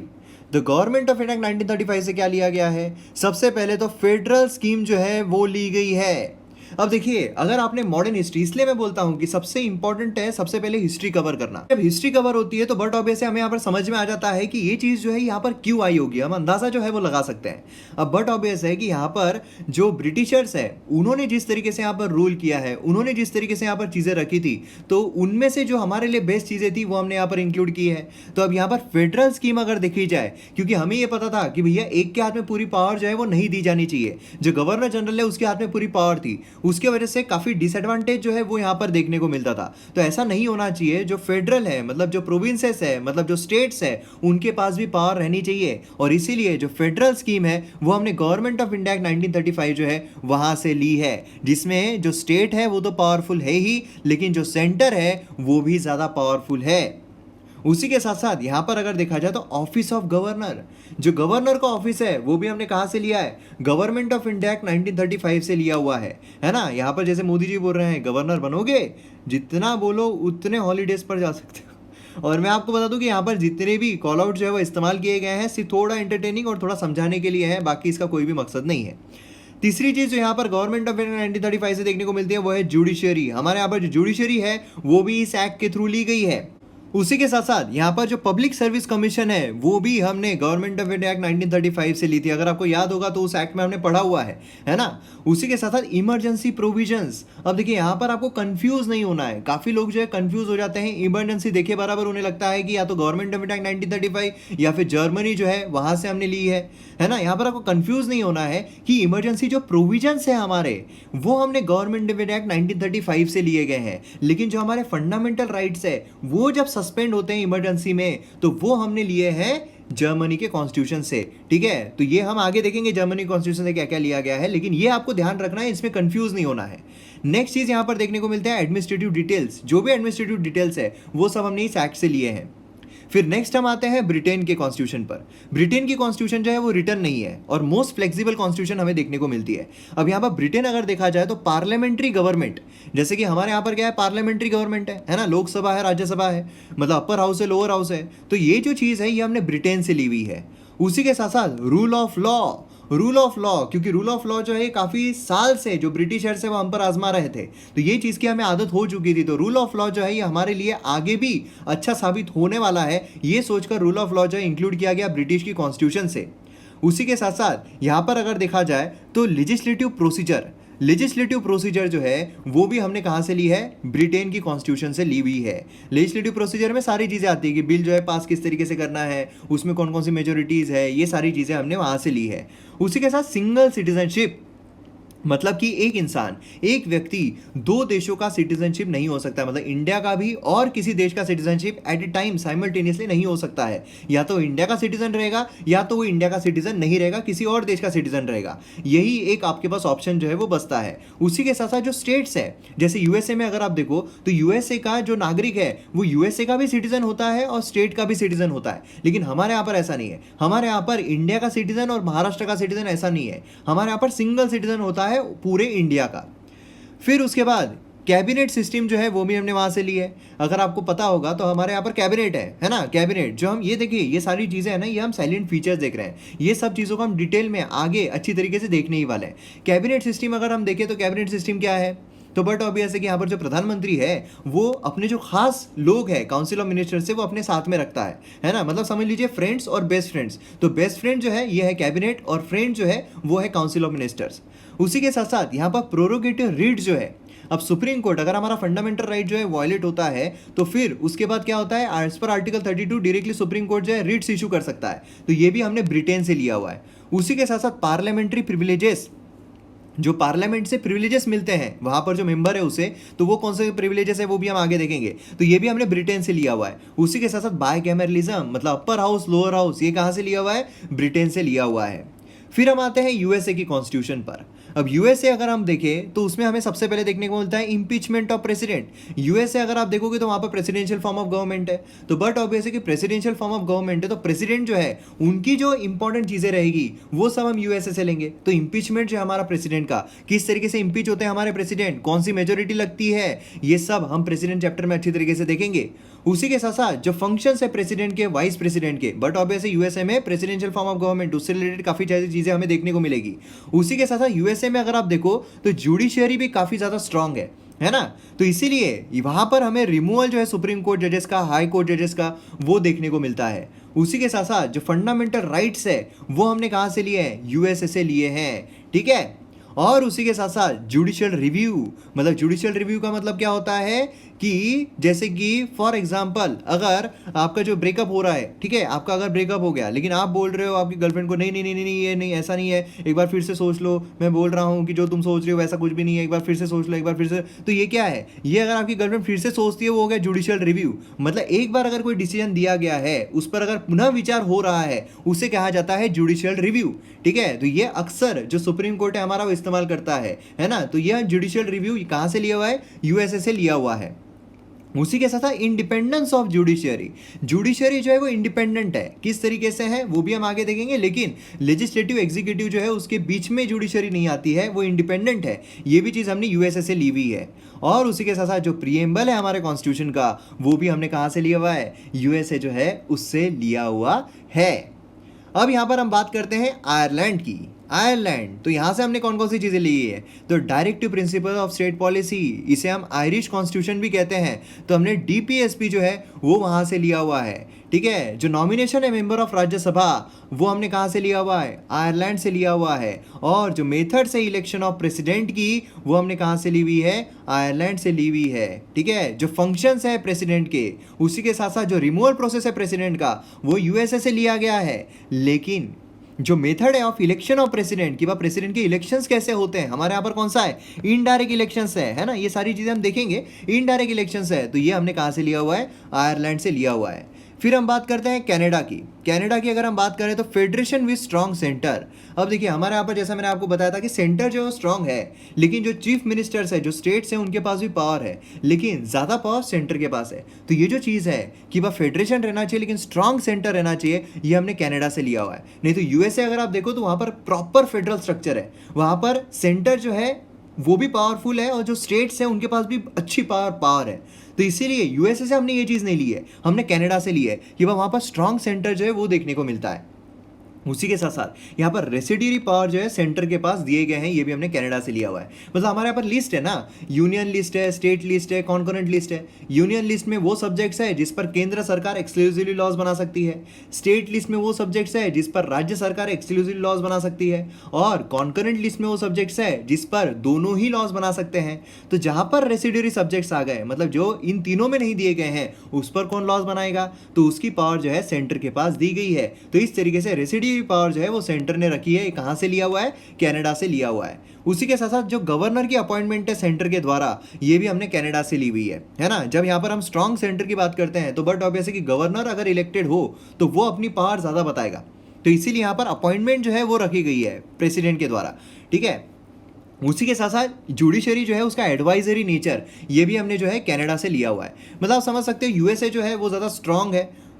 [SPEAKER 1] तो गवर्नमेंट ऑफ इंडिया एक्ट 1935 से क्या लिया गया है, सबसे पहले तो फेडरल स्कीम जो है वो ली गई है। अब देखिए अगर आपने मॉडर्न हिस्ट्री, इसलिए मैं बोलता हूं कि सबसे इंपॉर्टेंट है सबसे पहले हिस्ट्री कवर करना। जब हिस्ट्री कवर होती है तो बट ऑब्वियस हमें यहाँ पर समझ में आ जाता है कि ये चीज़ जो है यहाँ पर क्यों आई होगी, हम अंदाजा जो है वो लगा सकते हैं। अब बट ऑब्वियस है कि यहाँ पर जो ब्रिटिशर्स है उन्होंने जिस तरीके से यहाँ पर रूल किया है, उन्होंने जिस तरीके से यहाँ पर चीज़ें रखी थी, तो उनमें से जो हमारे लिए बेस्ट चीज़ें थी वो हमने यहाँ पर इंक्लूड की है। तो अब यहाँ पर फेडरल स्कीम अगर देखी जाए, क्योंकि हमें ये पता था कि भैया एक के हाथ में पूरी पावर जो है वो नहीं दी जानी चाहिए, जो गवर्नर जनरल है उसके हाथ में पूरी पावर थी, उसके वजह से काफ़ी डिसएडवांटेज जो है वो यहाँ पर देखने को मिलता था। तो ऐसा नहीं होना चाहिए, जो फेडरल है मतलब जो प्रोविंसेस है मतलब जो स्टेट्स है उनके पास भी पावर रहनी चाहिए, और इसीलिए जो फेडरल स्कीम है वो हमने गवर्नमेंट ऑफ इंडिया 1935 जो है वहाँ से ली है, जिसमें जो स्टेट है वो तो पावरफुल है ही, लेकिन जो सेंटर है वो भी ज़्यादा पावरफुल है। उसी के साथ साथ यहाँ पर अगर देखा जाए तो ऑफिस ऑफ गवर्नर, जो गवर्नर का ऑफिस है वो भी हमने कहाँ से लिया है, गवर्नमेंट ऑफ इंडिया एक्ट 1935 से लिया हुआ है ना। यहाँ पर जैसे मोदी जी बोल रहे हैं गवर्नर बनोगे, जितना बोलो उतने हॉलीडेज पर जा सकते हो। और मैं आपको बता दूं कि यहाँ पर जितने भी कॉल आउट जो है वो इस्तेमाल किए गए हैं सिर्फ थोड़ा एंटरटेनिंग और थोड़ा समझाने के लिए है, बाकी इसका कोई भी मकसद नहीं है। तीसरी चीज जो यहाँ पर गवर्नमेंट ऑफ इंडिया 1935 से देखने को मिलती है वो है जुडिशरी। हमारे यहाँ पर जो जुडिशरी है वो भी इस एक्ट के थ्रू ली गई है। उसी के साथ साथ यहाँ पर जो पब्लिक सर्विस कमीशन है वो भी हमने गवर्नमेंट ऑफ इंडिया एक्ट 1935 से ली थी, अगर आपको याद होगा तो उस एक्ट में हमने पढ़ा हुआ है ना। उसी के साथ साथ इमरजेंसी प्रोविजंस। अब देखिए यहाँ पर आपको कंफ्यूज नहीं होना है, काफी लोग जो है कंफ्यूज हो जाते हैं, इमरजेंसी देखिए बराबर उन्हें लगता है कि या तो गवर्नमेंट ऑफ इंडिया एक्ट 1935 या फिर जर्मनी जो है वहां से हमने ली है ना। यहाँ पर आपको कंफ्यूज नहीं होना है कि इमरजेंसी जो प्रोविजंस है हमारे वो हमने गवर्नमेंट ऑफ इंडिया एक्ट 1935 से लिए गए हैं, लेकिन जो हमारे फंडामेंटल राइट्स है वो जब सस्पेंड होते हैं इमरजेंसी में तो वो हमने लिए हैं जर्मनी के कॉन्स्टिट्यूशन से। ठीक है, तो ये हम आगे देखेंगे जर्मनी कॉन्स्टिट्यूशन से क्या क्या लिया गया है, लेकिन ये आपको ध्यान रखना है, इसमें कंफ्यूज नहीं होना है। नेक्स्ट चीज यहां पर देखने को मिलता है एडमिनिस्ट्रेटिव डिटेल्स। जो भी एडमिनिस्ट्रेटिव डिटेल्स है वो सब हमने इस एक्ट से लिए हैं। फिर नेक्स्ट हम आते हैं ब्रिटेन के कॉन्स्टिट्यूशन पर। ब्रिटेन की कॉन्स्टिट्यूशन जो है वो रिटर्न नहीं है और मोस्ट फ्लेक्सिबल कॉन्स्टिट्यूशन हमें देखने को मिलती है। अब यहाँ पर ब्रिटेन अगर देखा जाए तो पार्लियामेंट्री गवर्नमेंट, जैसे कि हमारे यहाँ पर क्या है, पार्लियामेंट्री गवर्नमेंट है ना, लोकसभा है राज्यसभा है, मतलब अपर हाउस है लोअर हाउस है, तो ये जो चीज़ है ये हमने ब्रिटेन से ली हुई है। उसी के साथ साथ rule of law, rule of law, क्योंकि रूल ऑफ लॉ जो है काफ़ी साल से जो ब्रिटिशर्स है वो हम पर आजमा रहे थे, तो ये चीज़ की हमें आदत हो चुकी थी, तो रूल ऑफ लॉ जो है ये हमारे लिए आगे भी अच्छा साबित होने वाला है, ये सोचकर रूल ऑफ लॉ जो है इंक्लूड किया गया ब्रिटिश की कॉन्स्टिट्यूशन से। उसी के साथ साथ यहाँ पर अगर देखा जाए तो लेजिस्लेटिव प्रोसीजर जो है वो भी हमने कहाँ से ली है, ब्रिटेन की कॉन्स्टिट्यूशन से ली हुई है। लेजिस्लेटिव प्रोसीजर में सारी चीज़ें आती है कि बिल जो है पास किस तरीके से करना है, उसमें कौन कौन सी मेजोरिटीज़ है, ये सारी चीज़ें हमने वहाँ से ली है। उसी के साथ सिंगल सिटीजनशिप, मतलब कि एक इंसान, एक व्यक्ति दो देशों का सिटीजनशिप नहीं हो सकता, मतलब इंडिया का भी और किसी देश का citizenship at a time simultaneously नहीं हो सकता है। या तो इंडिया का सिटीजन रहेगा या तो वो इंडिया का सिटीजन नहीं रहेगा, किसी और देश का सिटीजन रहेगा, यही एक आपके पास ऑप्शन जो है वो बचता है। उसी के साथ साथ जो स्टेट्स है, जैसे यूएसए में अगर आप देखो तो यूएसए का जो नागरिक है वो यूएसए का भी सिटीजन होता है और स्टेट का भी सिटीजन होता है, लेकिन हमारे यहाँ पर ऐसा नहीं है। हमारे यहाँ पर इंडिया का सिटीजन और महाराष्ट्र का सिटीजन ऐसा नहीं है, हमारे यहाँ पर सिंगल सिटीजन होता है पूरे इंडिया का। फिर उसके बाद कैबिनेट सिस्टम जो है वो भी हमने वहां से ली है। अगर आपको पता होगा तो हमारे यहाँ पर कैबिनेट है ना, कैबिनेट जो हम ये देखिए ये सारी चीज़ें हैं ना, ये हम साइलेंट फीचर्स देख रहे हैं, ये सब चीज़ों को हम डिटेल में आगे अच्छी तरीके से देखने ही वाले हैं। कैबिनेट सिस्टम अगर हम देखें तो कैबिनेट सिस्टम क्या है, तो बट ऑब्वियस है कि यहाँ पर जो प्रधानमंत्री है वो अपने जो खास लोग हैं काउंसिल ऑफ मिनिस्टर से वो अपने साथ में रखता है ना, मतलब समझ लीजिए फ्रेंड्स और बेस्ट फ्रेंड्स। तो बेस्ट फ्रेंड जो है ये है कैबिनेट और फ्रेंड जो है वो है काउंसिल ऑफ मिनिस्टर्स। उसी के साथ साथ यहाँ पर प्रोरोगेटिव रीड जो है, अब सुप्रीम कोर्ट अगर हमारा फंडामेंटल राइट जो है वायलेट होता है तो फिर उसके बाद क्या होता है, as per article 32 directly supreme court जो है रिट्स इशू कर सकता है, तो ये भी हमने ब्रिटेन से लिया हुआ है। उसी के साथ साथ पार्लियामेंट्री प्रिविलेजेस, जो पार्लियामेंट से प्रिविलेजेस मिलते हैं वहाँ पर जो मेंबर है उसे, तो वो कौन से प्रिविलेजेस है वो भी हम आगे देखेंगे, तो ये भी हमने ब्रिटेन से लिया हुआ है। उसी के साथ साथ बायकैमरलिज्म, मतलब अपर हाउस लोअर हाउस, ये कहाँ से लिया हुआ है, ब्रिटेन से लिया हुआ है। फिर हम आते हैं यूएसए की कॉन्स्टिट्यूशन पर। अब यूएसए अगर हम देखें तो उसमें हमें सबसे पहले देखने को मिलता है इम्पीचमेंट ऑफ प्रेसिडेंट। यूएसए अगर आप देखोगे तो वहाँ पर प्रेसिडेंशियल फॉर्म ऑफ गवर्नमेंट है, तो बट ऑब्वियस है कि प्रेसिडेंशियल फॉर्म ऑफ गवर्नमेंट है, तो प्रेसिडेंट जो है उनकी जो इंपॉर्टेंट चीज़ें रहेगी वो सब हम यूएसए से लेंगे। तो इम्पीचमेंट जो है हमारा प्रेसिडेंट का, किस तरीके से इम्पीच होते हैं हमारे प्रेसिडेंट, कौन सी मेजोरिटी लगती है, ये सब हम प्रेसिडेंट चैप्टर में अच्छी तरीके से देखेंगे। उसी के साथ साथ जो फंक्शंस है प्रेसिडेंट के, वाइस प्रेसिडेंट के, बट ऑब्वियसली यूएसए में प्रेसिडेंशियल फॉर्म ऑफ गवर्नमेंट, उससे रिलेटेड काफ़ी सारी चीज़ें हमें देखने को मिलेगी। उसी के साथ साथ यूएसए में अगर आप देखो तो जुडिशियरी भी काफ़ी ज़्यादा स्ट्रांग है ना, तो इसीलिए वहाँ पर हमें रिमूवल जो है सुप्रीम कोर्ट जजेस का, हाई कोर्ट जजेस का, वो देखने को मिलता है। उसी के साथ साथ जो फंडामेंटल राइट्स है वो हमने कहाँ से लिए हैं, यूएसए से लिए हैं, ठीक है। और उसी के साथ साथ जुडिशियल रिव्यू, मतलब जुडिशियल रिव्यू का मतलब क्या होता है कि जैसे कि फॉर एग्जांपल अगर आपका जो ब्रेकअप हो रहा है, ठीक है, आपका अगर ब्रेकअप हो गया लेकिन आप बोल रहे हो आपकी गर्लफ्रेंड को नहीं नहीं नहीं नहीं नहीं, ये नहीं, ऐसा नहीं है, एक बार फिर से सोच लो, मैं बोल रहा हूँ कि जो तुम सोच रहे हो वैसा कुछ भी नहीं है, एक बार फिर से सोच लो, एक बार फिर से, तो ये क्या है, ये अगर आपकी गर्लफ्रेंड फिर से सोचती है वो हो गया जुडिशियल रिव्यू। मतलब एक बार अगर कोई डिसीजन दिया गया है उस पर अगर पुनः विचार हो रहा है उसे कहा जाता है जुडिशियल रिव्यू। ठीक है, तो ये अक्सर जो सुप्रीम कोर्ट है हमारा वो इस्तेमाल करता है ना। तो यह जुडिशियल रिव्यू कहाँ से लिया हुआ है, यूएसए से लिया हुआ है। उसी के साथ साथ इंडिपेंडेंस ऑफ जुडिशियरी, जुडिशियरी जो है वो इंडिपेंडेंट है, किस तरीके से है वो भी हम आगे देखेंगे, लेकिन लेजिस्लेटिव एग्जीक्यूटिव जो है उसके बीच में जुडिशियरी नहीं आती है, वो इंडिपेंडेंट है। ये भी चीज़ हमने यूएसए से ली हुई है। और उसी के साथ साथ जो प्रीएम्बल है हमारे कॉन्स्टिट्यूशन का वो भी हमने कहाँ से लिया हुआ है, यूएसए जो है उससे लिया हुआ है। अब यहाँ पर हम बात करते हैं आयरलैंड की। आयरलैंड, तो यहाँ से हमने कौन कौन सी चीज़ें ली है, तो directive principle of state policy, इसे हम आयरिश कॉन्स्टिट्यूशन भी कहते हैं, तो हमने डीपीएसपी जो है वो वहाँ से लिया हुआ है। ठीक है, जो नॉमिनेशन है मेंबर ऑफ राज्यसभा वो हमने कहाँ से लिया हुआ है, आयरलैंड से लिया हुआ है। और जो मेथड्स है इलेक्शन ऑफ प्रेसिडेंट की वो हमने कहाँ से ली हुई है, आयरलैंड से ली हुई है। ठीक है, जो फंक्शंस है प्रेसिडेंट के, उसी के साथ साथ जो रिमूवल प्रोसेस है प्रेसिडेंट का वो यूएसए से लिया गया है। लेकिन जो मेथड है ऑफ इलेक्शन ऑफ प्रेसिडेंट की, प्रेसिडेंट के इलेक्शंस कैसे होते हैं, हमारे यहाँ पर कौन सा है, इनडायरेक्ट इलेक्शंस है ना, ये सारी चीज़ें हम देखेंगे, इनडायरेक्ट इलेक्शंस है, तो ये हमने कहाँ से लिया हुआ है, आयरलैंड से लिया हुआ है। फिर हम बात करते हैं कनाडा की। कनाडा की अगर हम बात करें तो फेडरेशन विद स्ट्रॉन्ग सेंटर। अब देखिए हमारे यहाँ पर जैसा मैंने आपको बताया था कि सेंटर जो है स्ट्रॉन्ग है, लेकिन जो चीफ मिनिस्टर्स है, जो स्टेट्स हैं, उनके पास भी पावर है, लेकिन ज़्यादा पावर सेंटर के पास है। तो ये जो चीज़ है कि वह फेडरेशन रहना चाहिए लेकिन स्ट्रॉन्ग सेंटर रहना चाहिए, ये हमने कनाडा से लिया हुआ है। नहीं तो यूएसए अगर आप देखो तो वहाँ पर प्रॉपर फेडरल स्ट्रक्चर है, वहाँ पर सेंटर जो है वो भी पावरफुल है और जो स्टेट्स हैं उनके पास भी अच्छी पावर है। तो इसीलिए यूएसए से हमने ये चीज़ नहीं ली है, हमने कनाडा से ली है कि वहाँ पर स्ट्रॉन्ग सेंटर जो है वो देखने को मिलता है। उसी के साथ साथ यहाँ पर रेसिडियरी पावर जो है सेंटर के पास दिए गए हैं, ये भी हमने कनाडा से लिया हुआ है। मतलब हमारे यहाँ पर लिस्ट है ना, यूनियन लिस्ट है, स्टेट लिस्ट है, कॉन्करेंट लिस्ट है। यूनियन लिस्ट में वो सब्जेक्ट्स है जिस पर केंद्र सरकार एक्सक्लूसिवली लॉज बना सकती है, स्टेट लिस्ट में वो सब्जेक्ट्स है जिस पर राज्य सरकार एक्सक्लूसिवली लॉज बना सकती है, और कॉन्करेंट लिस्ट में वो सब्जेक्ट्स है जिस पर दोनों ही लॉज बना सकते हैं। तो जहाँ पर रेसिडियरी सब्जेक्ट्स आ गए, मतलब जो इन तीनों में नहीं दिए गए हैं, उस पर कौन लॉज बनाएगा, तो उसकी पावर जो है सेंटर के पास दी गई है। तो इस तरीके से रेसिडियरी पावर जो है वो सेंटर ने रखी है, कहां से लिया हुआ है, कनाडा से लिया हुआ है। उसी के साथ साथ जो गवर्नर की अपॉइंटमेंट है सेंटर के द्वारा, ये भी हमने कनाडा से ली हुई है ना। जब यहां पर हम स्ट्रॉन्ग सेंटर की बात करते हैं तो बट ऑब्वियस है कि गवर्नर अगर इलेक्टेड हो तो वो अपनी पावर ज्यादा बताएगा, तो इसीलिए यहां पर अपॉइंटमेंट जो है वो रखी गई है प्रेसिडेंट के द्वारा। ठीक है, उसी के साथ साथ जुडिशरी जो है उसका एडवाइजरी नेचर, ये भी हमने जो है कनाडा से लिया हुआ है। मतलब आप समझ सकते हो यूएसए जो है वो ज़्यादा स्ट्रांग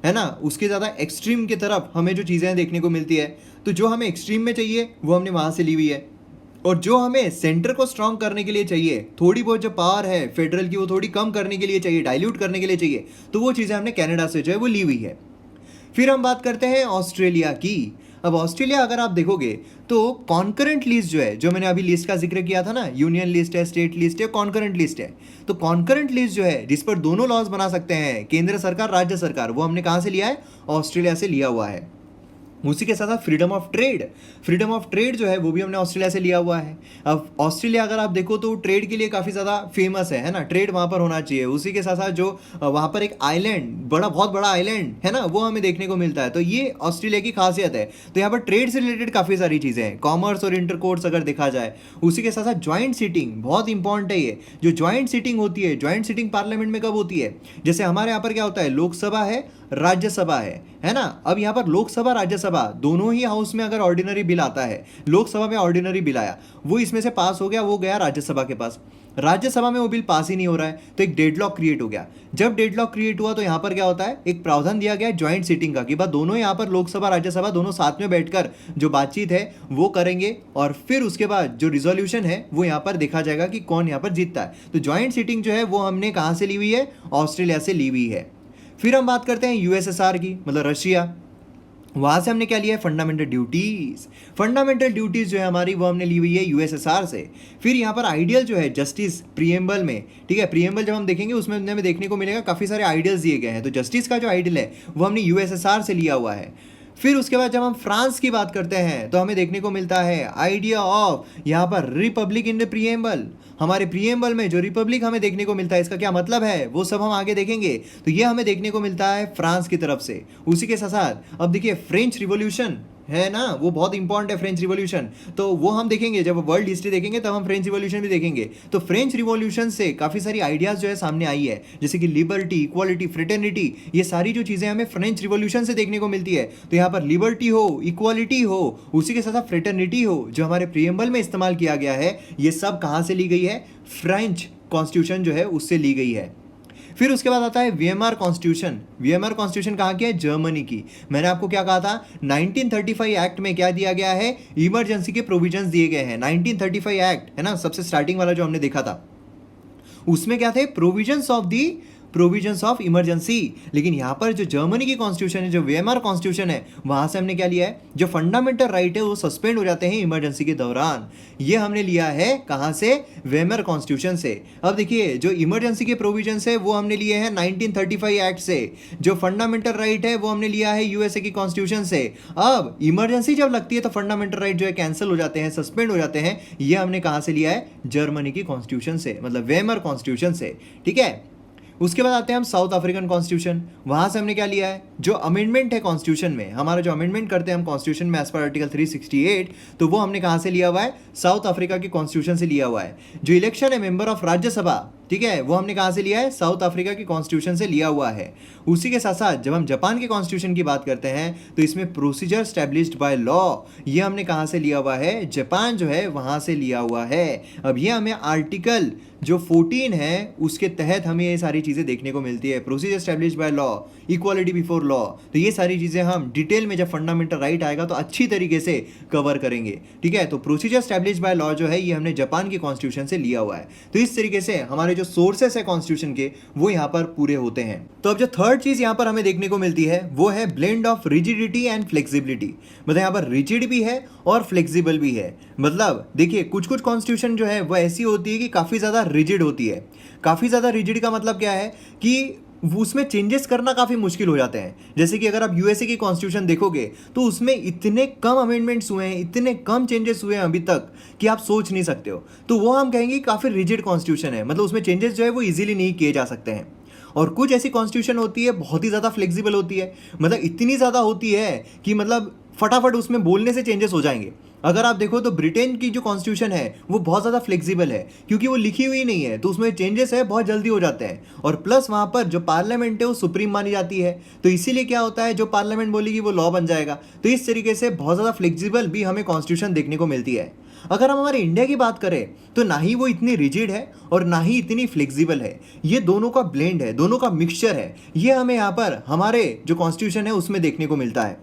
[SPEAKER 1] है ना, उसके ज़्यादा एक्सट्रीम की तरफ हमें जो चीज़ें देखने को मिलती है, तो जो हमें एक्सट्रीम में चाहिए वो हमने वहाँ से ली हुई है, और जो हमें सेंटर को स्ट्रांग करने के लिए चाहिए, थोड़ी बहुत जो पावर है फेडरल की वो थोड़ी कम करने के लिए चाहिए, डाइल्यूट करने के लिए चाहिए, तो वो चीज़ें हमने कनाडा से जो है वो ली हुई है। फिर हम बात करते हैं ऑस्ट्रेलिया की। अब ऑस्ट्रेलिया अगर आप देखोगे तो कॉन्करेंट लिस्ट जो है, जो मैंने अभी लिस्ट का जिक्र किया था ना, यूनियन लिस्ट है, स्टेट लिस्ट है, कॉन्करेंट लिस्ट है। तो कॉन्करेंट लिस्ट जो है जिस पर दोनों लॉज बना सकते हैं, केंद्र सरकार राज्य सरकार, वो हमने कहाँ से लिया है, ऑस्ट्रेलिया से लिया हुआ है। उसी के साथ साथ फ्रीडम ऑफ ट्रेड जो है वो भी हमने ऑस्ट्रेलिया से लिया हुआ है। अब ऑस्ट्रेलिया अगर आप देखो तो ट्रेड के लिए काफ़ी ज़्यादा फेमस है ना, ट्रेड वहाँ पर होना चाहिए। उसी के साथ साथ जो वहाँ पर एक आइलैंड, बहुत बड़ा आइलैंड है ना, वो हमें देखने को मिलता है, तो ये ऑस्ट्रेलिया की खासियत है। तो यहाँ पर ट्रेड से रिलेटेड काफ़ी सारी चीज़ें हैं, कॉमर्स और इंटरकोर्स अगर देखा जाए। उसी के साथ साथ ज्वाइंट सीटिंग बहुत इंपॉर्टेंट है। ये जो ज्वाइंट सीटिंग होती है, ज्वाइंट सीटिंग पार्लियामेंट में कब होती है, जैसे हमारे यहाँ पर क्या होता है, लोकसभा है, राज्यसभा है ना। अब यहाँ पर लोकसभा राज्यसभा दोनों ही हाउस में अगर ऑर्डिनरी बिल आता है, लोकसभा में ऑर्डिनरी बिल आया, वो इसमें से पास हो गया, वो गया राज्यसभा के पास, राज्यसभा में वो बिल पास ही नहीं हो रहा है, तो एक डेडलॉक क्रिएट हो गया। जब डेडलॉक क्रिएट हुआ तो यहाँ पर क्या होता है, एक प्रावधान दिया गया ज्वाइंट सीटिंग का, कि बात दोनों यहाँ पर लोकसभा राज्यसभा दोनों साथ में बैठकर जो बातचीत है वो करेंगे, और फिर उसके बाद जो रिजोल्यूशन है वो यहाँ पर देखा जाएगा कि कौन यहाँ पर जीतता है। तो ज्वाइंट सीटिंग जो है वो हमने कहाँ से ली हुई है, ऑस्ट्रेलिया से ली हुई है। फिर हम बात करते हैं यूएसएसआर की, मतलब रशिया। वहाँ से हमने क्या लिया है, फंडामेंटल ड्यूटीज़ जो है हमारी वो हमने ली हुई है यूएसएसआर से। फिर यहाँ पर आइडियल जो है जस्टिस प्रीएम्बल में, ठीक है, प्रीएम्बल जब हम देखेंगे उसमें हमें देखने को मिलेगा काफ़ी सारे आइडियल्स दिए गए हैं, तो जस्टिस का जो आइडियल है वो हमने यूएसएसआर से लिया हुआ है। फिर उसके बाद जब हम फ्रांस की बात करते हैं तो हमें देखने को मिलता है आइडिया ऑफ यहाँ पर रिपब्लिक इन द प्रीएम्बल। हमारे प्रीएम्बल में जो रिपब्लिक हमें देखने को मिलता है, इसका क्या मतलब है वो सब हम आगे देखेंगे। तो ये हमें देखने को मिलता है फ्रांस की तरफ से। उसी के साथ साथ अब देखिए फ्रेंच रिवॉल्यूशन है ना, वो बहुत इंपॉर्टेंट है फ्रेंच रिवॉल्यूशन, तो वो हम देखेंगे जब वर्ल्ड हिस्ट्री देखेंगे तब हम फ्रेंच रिवॉल्यूशन भी देखेंगे। तो फ्रेंच रिवॉल्यूशन से काफ़ी सारी आइडियाज़ जो है सामने आई है, जैसे कि लिबर्टी, इक्वालिटी, फ्रेटर्निटी, ये सारी जो चीज़ें हमें फ्रेंच रिवॉल्यूशन से देखने को मिलती है। तो यहाँ पर लिबर्टी हो, इक्वालिटी हो, उसी के साथ साथ फ्रेटर्निटी हो, जो हमारे प्रीएम्बल में इस्तेमाल किया गया है, ये सब कहाँ से ली गई है? फ्रेंच कॉन्स्टिट्यूशन जो है उससे ली गई है। फिर उसके बाद आता है वीएमआर कॉन्स्टिट्यूशन। वीएमआर कॉन्स्टिट्यूशन कहाँ की है? जर्मनी की। मैंने आपको क्या कहा था? 1935 एक्ट में क्या दिया गया है? इमरजेंसी के प्रोविजंस दिए गए हैं। 1935 एक्ट है ना, सबसे स्टार्टिंग वाला जो हमने देखा था, उसमें क्या थे? Provisions of emergency. लेकिन यहाँ पर जो जर्मनी की कॉन्स्टिट्यूशन है, जो वीएमआर कॉन्स्टिट्यूशन है, वहाँ से हमने क्या लिया है? जो फंडामेंटल राइट है वो सस्पेंड हो जाते हैं इमरजेंसी के दौरान। ये हमने लिया है कहाँ से? वीएमआर कॉन्स्टिट्यूशन से। अब देखिए जो इमरजेंसी के प्रोविजंस है वो हमने लिए हैं 1935 एक्ट से। जो फंडामेंटल राइट है वो हमने लिया है यूएसए की कॉन्स्टिट्यूशन से। अब इमरजेंसी जब लगती है तो फंडामेंटल राइट जो है कैंसिल हो जाते हैं, सस्पेंड हो जाते हैं। ये हमने कहाँ से लिया है? जर्मनी की कॉन्स्टिट्यूशन से, मतलब वीएमआर कॉन्स्टिट्यूशन से। ठीक है। उसके बाद आते हैं हम साउथ अफ्रीकन कॉन्स्टिट्यूशन। वहाँ से हमने क्या लिया है? जो अमेंडमेंट है कॉन्स्टिट्यूशन में, हमारा जो अमेंडमेंट करते हैं हम कॉन्स्टिट्यूशन में एज पर आर्टिकल 368, तो वो हमने कहाँ से लिया हुआ है? साउथ अफ्रीका की कॉन्स्टिट्यूशन से लिया हुआ है। जो इलेक्शन है मेंबर ऑफ राज्यसभा, ठीक है, वो हमने कहाँ से लिया है? साउथ अफ्रीका की कॉन्स्टिट्यूशन से लिया हुआ है। उसी के साथ साथ जब हम जापान के कॉन्स्टिट्यूशन की बात करते हैं तो इसमें प्रोसीजर स्टैब्लिश्ड बाय लॉ, ये हमने कहाँ से लिया हुआ है? जापान जो है वहाँ से लिया हुआ है। अब ये हमें आर्टिकल जो 14 है उसके तहत हमें ये सारी चीज़ें देखने को मिलती है। Procedure established by law, equality before law, तो ये सारी चीज़ें हम डिटेल में जब फंडामेंटल राइट आएगा तो अच्छी तरीके से कवर करेंगे। ठीक है, तो प्रोसीजर स्टैब्लिश्ड बाय लॉ जो है ये हमने जापान की कॉन्स्टिट्यूशन से लिया हुआ है। तो इस तरीके से हमारे जो सोर्सेस है कॉन्स्टिट्यूशन के वो यहाँ पर पूरे होते हैं। तो अब जो थर्ड चीज़ यहाँ पर हमें देखने को मिलती है वो है blend of rigidity and flexibility. मतलब यहाँ पर रिजिड भी है और फ्लेक्सिबल भी है। मतलब देखिए कुछ कुछ कॉन्स्टिट्यूशन जो है वो ऐसी होती है कि काफ़ी ज़्यादा रिजिड होती है। काफ़ी ज़्यादा रिजिड का मतलब क्या है कि उसमें चेंजेस करना काफ़ी मुश्किल हो जाते हैं। जैसे कि अगर आप यूएसए की कॉन्स्टिट्यूशन देखोगे तो उसमें इतने कम अमेंडमेंट्स हुए हैं, इतने कम चेंजेस हुए हैं अभी तक कि आप सोच नहीं सकते हो। तो वो हम कहेंगे काफ़ी रिजिड कॉन्स्टिट्यूशन है, मतलब उसमें चेंजेस जो है वो इजीली नहीं किए जा सकते हैं। और कुछ ऐसी कॉन्स्टिट्यूशन होती है बहुत ही ज़्यादा फ्लेक्सिबल होती है, मतलब इतनी ज़्यादा होती है कि मतलब फटाफट उसमें बोलने से चेंजेस हो जाएंगे। अगर आप देखो तो ब्रिटेन की जो कॉन्स्टिट्यूशन है वो बहुत ज़्यादा फ्लेक्सिबल है, क्योंकि वो लिखी हुई नहीं है तो उसमें चेंजेस है बहुत जल्दी हो जाते हैं। और प्लस वहाँ पर जो पार्लियामेंट है वो सुप्रीम मानी जाती है, तो इसीलिए क्या होता है, जो पार्लियामेंट बोलेगी वो लॉ बन जाएगा। तो इस तरीके से बहुत ज़्यादा फ्लेक्सिबल भी हमें कॉन्स्टिट्यूशन देखने को मिलती है। अगर हम हमारे इंडिया की बात करें तो ना ही वो इतनी रिजिड है और ना ही इतनी फ्लेक्सिबल है, ये दोनों का ब्लेंड है, दोनों का मिक्सचर है। ये हमें यहाँ पर हमारे जो कॉन्स्टिट्यूशन है उसमें देखने को मिलता है।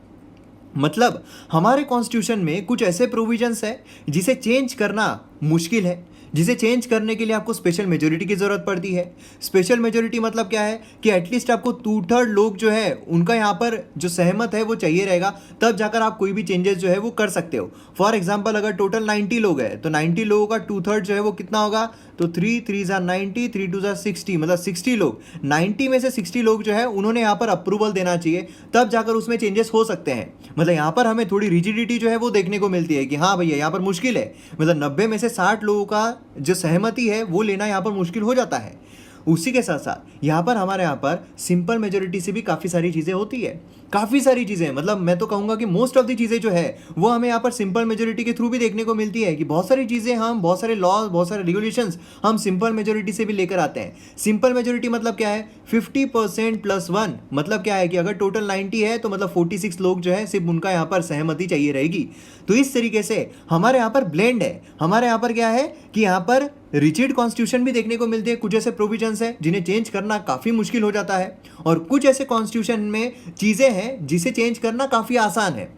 [SPEAKER 1] मतलब हमारे कॉन्स्टिट्यूशन में कुछ ऐसे प्रोविजंस है जिसे चेंज करना मुश्किल है, जिसे चेंज करने के लिए आपको स्पेशल मेजोरिटी की ज़रूरत पड़ती है। स्पेशल मेजोरिटी मतलब क्या है कि एटलीस्ट आपको 2/3 लोग जो है उनका यहाँ पर जो सहमत है वो चाहिए रहेगा, तब जाकर आप कोई भी चेंजेस जो है वो कर सकते हो। फॉर एग्जांपल अगर टोटल 90 लोग हैं तो 90 लोगों का 2/3 जो है वो कितना होगा, तो 3 3 ज़ा 90, 3 2 ज़ा 60, मतलब 60 लोग, 90 में से 60 लोग जो है उन्होंने यहाँ पर अप्रूवल देना चाहिए, तब जाकर उसमें चेंजेस हो सकते हैं। मतलब यहाँ पर हमें थोड़ी रिजिडिटी जो है वो देखने को मिलती है कि हाँ भैया यहाँ पर मुश्किल है, मतलब 90 में से 60 लोगों का जो सहमति है वो लेना यहाँ पर मुश्किल हो जाता है। उसी के साथ साथ यहाँ पर हमारे यहाँ पर सिंपल मेजोरिटी से भी काफ़ी सारी चीज़ें होती है, काफ़ी सारी चीज़ें, मतलब मैं तो कहूँगा कि मोस्ट ऑफ द चीज़ें जो है वो हमें यहाँ पर सिंपल मेजोरिटी के थ्रू भी देखने को मिलती है कि बहुत सारी चीज़ें हम, बहुत सारे लॉज, बहुत सारे रेगुलेशंस हम सिंपल मेजोरिटी से भी लेकर आते हैं। सिंपल मेजोरिटी मतलब क्या है, 50% + 1, मतलब क्या है कि अगर टोटल 90 है तो मतलब 46 लोग जो है सिर्फ उनका यहाँ पर सहमति चाहिए रहेगी। तो इस तरीके से हमारे यहाँ पर ब्लेंड है। हमारे यहाँ पर क्या है कि यहाँ पर रिजिड कॉन्स्टिट्यूशन भी देखने को मिलते हैं, कुछ ऐसे प्रोविजंस हैं जिन्हें चेंज करना काफ़ी मुश्किल हो जाता है, और कुछ ऐसे कॉन्स्टिट्यूशन में चीज़ें हैं जिसे चेंज करना काफ़ी आसान है।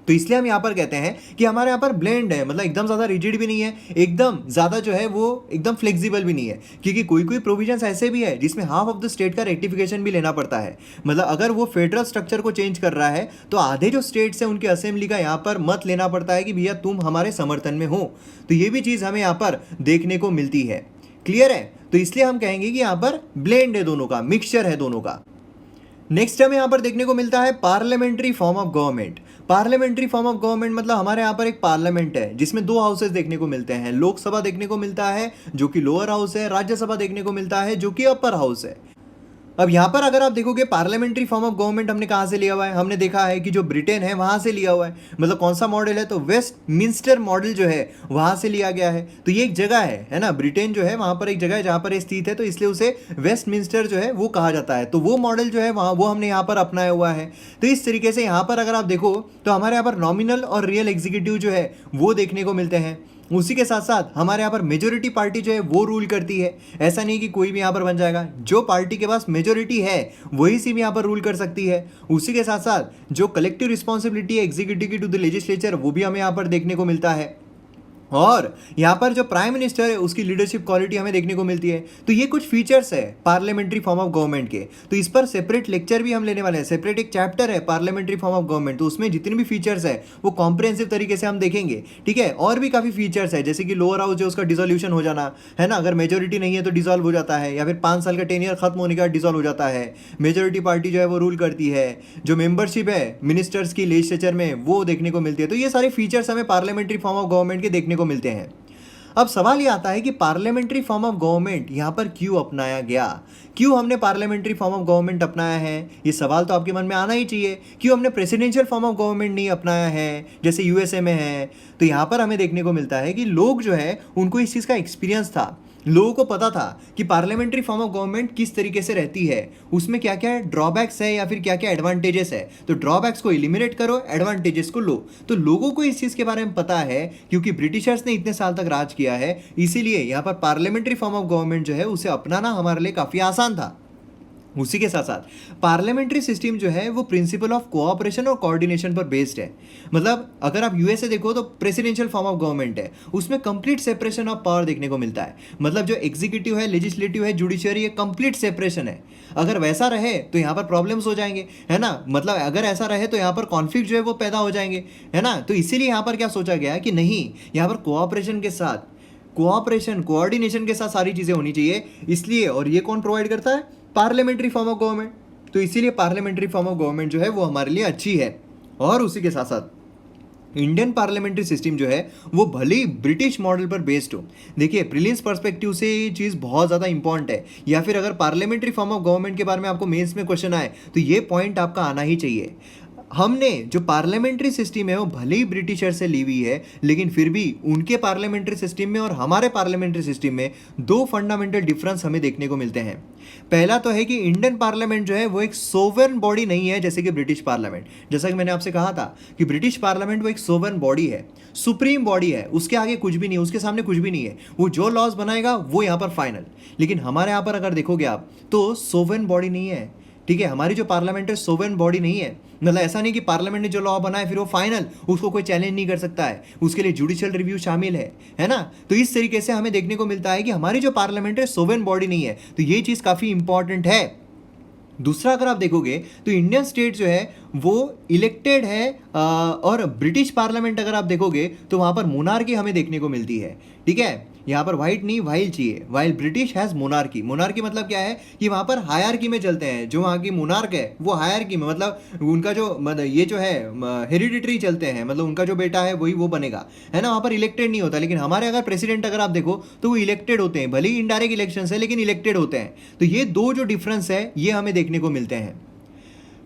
[SPEAKER 1] तो इसलिए हम यहाँ पर कहते हैं कि हमारे यहाँ पर ब्लेंड है, मतलब एकदम ज़्यादा रिजिड भी नहीं है, एकदम ज़्यादा जो है वो एकदम फ्लेक्सिबल भी नहीं है, क्योंकि कोई कोई प्रोविजंस ऐसे भी है जिसमें हाफ ऑफ द स्टेट का रेक्टिफिकेशन भी लेना पड़ता है। मतलब अगर वो फेडरल स्ट्रक्चर को चेंज कर रहा है तो आधे जो स्टेट्स हैं उनके असेंबली का यहाँ पर मत लेना पड़ता है कि भैया तुम हमारे समर्थन में हो। तो ये भी चीज़ हमें यहाँ पर देखने को मिलती है। क्लियर है? तो इसलिए हम कहेंगे कि यहाँ पर ब्लेंड है, दोनों का मिक्सचर है दोनों का। नेक्स्ट हमें यहाँ पर देखने को मिलता है parliamentary form of government. Parliamentary form of government मतलब हमारे यहाँ पर एक पार्लियामेंट है जिसमें दो हाउसेस देखने को मिलते हैं, लोकसभा देखने को मिलता है जो कि लोअर हाउस है, राज्यसभा देखने को मिलता है जो कि अपर हाउस है। अब यहाँ पर अगर आप देखोगे पार्लियामेंट्री फॉर्म ऑफ गवर्नमेंट हमने कहाँ से लिया हुआ है, हमने देखा है कि जो ब्रिटेन है वहाँ से लिया हुआ है। मतलब कौन सा मॉडल है, तो वेस्टमिंस्टर मॉडल जो है वहाँ से लिया गया है। तो ये एक जगह है ना, ब्रिटेन जो है वहाँ पर एक जगह है जहाँ पर स्थित है, तो इसलिए उसे वेस्टमिंस्टर जो है वो कहा जाता है। तो वो मॉडल जो है वहाँ वो हमने यहाँ पर अपनाया हुआ है। तो इस तरीके से यहाँ पर अगर आप देखो तो हमारे यहाँ पर नॉमिनल और रियल एग्जीक्यूटिव जो है वो देखने को मिलते हैं। उसी के साथ साथ हमारे यहाँ पर मेजोरिटी पार्टी जो है वो रूल करती है। ऐसा नहीं कि कोई भी यहाँ पर बन जाएगा, जो पार्टी के पास मेजोरिटी है वही सिर्फ यहाँ पर रूल कर सकती है। उसी के साथ साथ जो कलेक्टिव रिस्पॉन्सिबिलिटी है एग्जीक्यूटिव की टू द लेजिस्लेचर वो भी हमें यहाँ पर देखने को मिलता है। और यहाँ पर जो प्राइम मिनिस्टर है उसकी लीडरशिप क्वालिटी हमें देखने को मिलती है। तो ये कुछ फीचर्स है पार्लियामेंट्री फॉर्म ऑफ गवर्नमेंट के। तो इस पर सेपरेट लेक्चर भी हम लेने वाले हैं, सेपरेट एक चैप्टर है पार्लियामेंट्री फॉर्म ऑफ गवर्नमेंट। तो उसमें जितने भी फीचर्स है वो कॉम्प्रिहेंसिव तरीके से हम देखेंगे, ठीक है। और भी काफ़ी फीचर्स है जैसे कि लोअर हाउस जो उसका डिसोल्यूशन हो जाना है ना, अगर मेजोरिटी नहीं है तो डिसॉल्व हो जाता है, या फिर 5 साल का टेनियर खत्म होने के बाद डिसॉल्व हो जाता है। मेजोरिटी पार्टी जो है वो रूल करती है। जो मेंबरशिप है मिनिस्टर्स की लेजिस्लेचर में वो देखने को मिलती है। तो ये सारे फीचर्स हमें पार्लियामेंट्री फॉर्म ऑफ गवर्नमेंट के देखने को मिलते हैं। अब सवाल ये आता है कि पार्लियामेंट्री फॉर्म ऑफ गवर्नमेंट यहाँ पर क्यों अपनाया गया, क्यों हमने पार्लियामेंट्री फॉर्म ऑफ गवर्नमेंट अपनाया है। ये सवाल तो आपके मन में आना ही चाहिए। क्यों हमने प्रेसिडेंशियल फॉर्म ऑफ गवर्नमेंट नहीं अपनाया है जैसे यूएसए में है। तो यहाँ पर हमें देखने को मिलता है कि लोग जो है उनको इस चीज़ का एक्सपीरियंस था, लोगों को पता था कि पार्लियामेंट्री फॉर्म ऑफ गवर्नमेंट किस तरीके से रहती है, उसमें क्या क्या ड्रॉबैक्स है या फिर क्या क्या एडवांटेजेस है। तो ड्रॉबैक्स को एलिमिनेट करो, एडवांटेजेस को लो। तो लोगों को इस चीज़ के बारे में पता है क्योंकि ब्रिटिशर्स ने इतने साल तक राज किया है, इसीलिए यहाँ पर पार्लियामेंट्री फॉर्म ऑफ गवर्नमेंट जो है उसे अपनाना हमारे लिए काफ़ी आसान था। उसी के साथ साथ पार्लियामेंट्री सिस्टम जो है वो प्रिंसिपल ऑफ कोऑपरेशन और कोऑर्डिनेशन पर बेस्ड है। मतलब अगर आप यूएसए देखो तो प्रेसिडेंशियल फॉर्म ऑफ गवर्नमेंट है, उसमें कंप्लीट सेपरेशन ऑफ पावर देखने को मिलता है। मतलब जो एग्जीक्यूटिव है, लेजिस्लेटिव है, जुडिशियरी है, कंप्लीट सेपरेशन है। अगर वैसा रहे तो यहाँ पर प्रॉब्लम्स हो जाएंगे, है ना। मतलब अगर ऐसा रहे तो यहाँ पर कॉन्फ्लिक्ट जो है वो पैदा हो जाएंगे, है ना। तो इसीलिए यहाँ पर क्या सोचा गया कि नहीं, यहाँ पर कोऑपरेशन के साथ, कोऑपरेशन कोऑर्डिनेशन के साथ सारी चीज़ें होनी चाहिए। इसलिए, और ये कौन प्रोवाइड करता है, पार्लियामेंट्री फॉर्म ऑफ गवर्नमेंट। तो इसीलिए पार्लियामेंट्री फॉर्म ऑफ गवर्नमेंट जो है वो हमारे लिए अच्छी है। और उसी के साथ साथ इंडियन पार्लियामेंट्री सिस्टम जो है वो भले ही ब्रिटिश मॉडल पर बेस्ड हो। देखिए प्रीलिम्स पर्सपेक्टिव से ये चीज़ बहुत ज़्यादा इंपॉर्टेंट है, या फिर अगर पार्लियामेंट्री फॉर्म ऑफ गवर्नमेंट के बारे में आपको मेंस में क्वेश्चन आए तो ये पॉइंट आपका आना ही चाहिए। हमने जो पार्लियामेंट्री सिस्टम है वो भले ही ब्रिटिशर से ली हुई है, लेकिन फिर भी उनके पार्लियामेंट्री सिस्टम में और हमारे पार्लियामेंट्री सिस्टम में दो फंडामेंटल डिफरेंस हमें देखने को मिलते हैं। पहला तो है कि इंडियन पार्लियामेंट जो है वो एक सोवरेन बॉडी नहीं है जैसे कि ब्रिटिश पार्लियामेंट। जैसा कि मैंने आपसे कहा था कि ब्रिटिश पार्लियामेंट वो एक सोवरेन बॉडी है, सुप्रीम बॉडी है, उसके आगे कुछ भी नहीं है, उसके सामने कुछ भी नहीं है। वो जो लॉज बनाएगा वो यहाँ पर फाइनल। लेकिन हमारे यहाँ पर अगर देखोगे आप तो सोवरेन बॉडी नहीं है, ठीक है। हमारी जो पार्लियामेंट है सोवरेन बॉडी नहीं है। मतलब ऐसा नहीं कि पार्लियामेंट ने जो लॉ बनाया फिर वो फाइनल, उसको कोई चैलेंज नहीं कर सकता है, उसके लिए जुडिशियल रिव्यू शामिल है ना। तो इस तरीके से हमें देखने को मिलता है कि हमारी जो पार्लियामेंट है सोवरेन बॉडी नहीं है। तो ये चीज़ काफ़ी इंपॉर्टेंट है। दूसरा अगर आप देखोगे तो इंडियन स्टेट जो है वो इलेक्टेड है, और ब्रिटिश पार्लियामेंट अगर आप देखोगे तो वहाँ पर मोनार्की हमें देखने को मिलती है, ठीक है। यहाँ पर वाइट नहीं वाइल चाहिए, while British has monarchy. Monarchy मतलब क्या है कि वहाँ पर हायरार्की में चलते हैं, जो वहाँ की मोनार्क है वो हायरार्की में, मतलब उनका जो मतलब ये जो है हेरिडिटरी चलते हैं, मतलब उनका जो बेटा है वही वो बनेगा, है ना। वहाँ पर इलेक्टेड नहीं होता। लेकिन हमारे अगर प्रेसिडेंट अगर आप देखो तो वो इलेक्टेड होते हैं, भले ही इनडायरेक्ट इलेक्शन है लेकिन इलेक्टेड होते हैं। तो ये दो जो डिफरेंस है ये हमें देखने को मिलते हैं।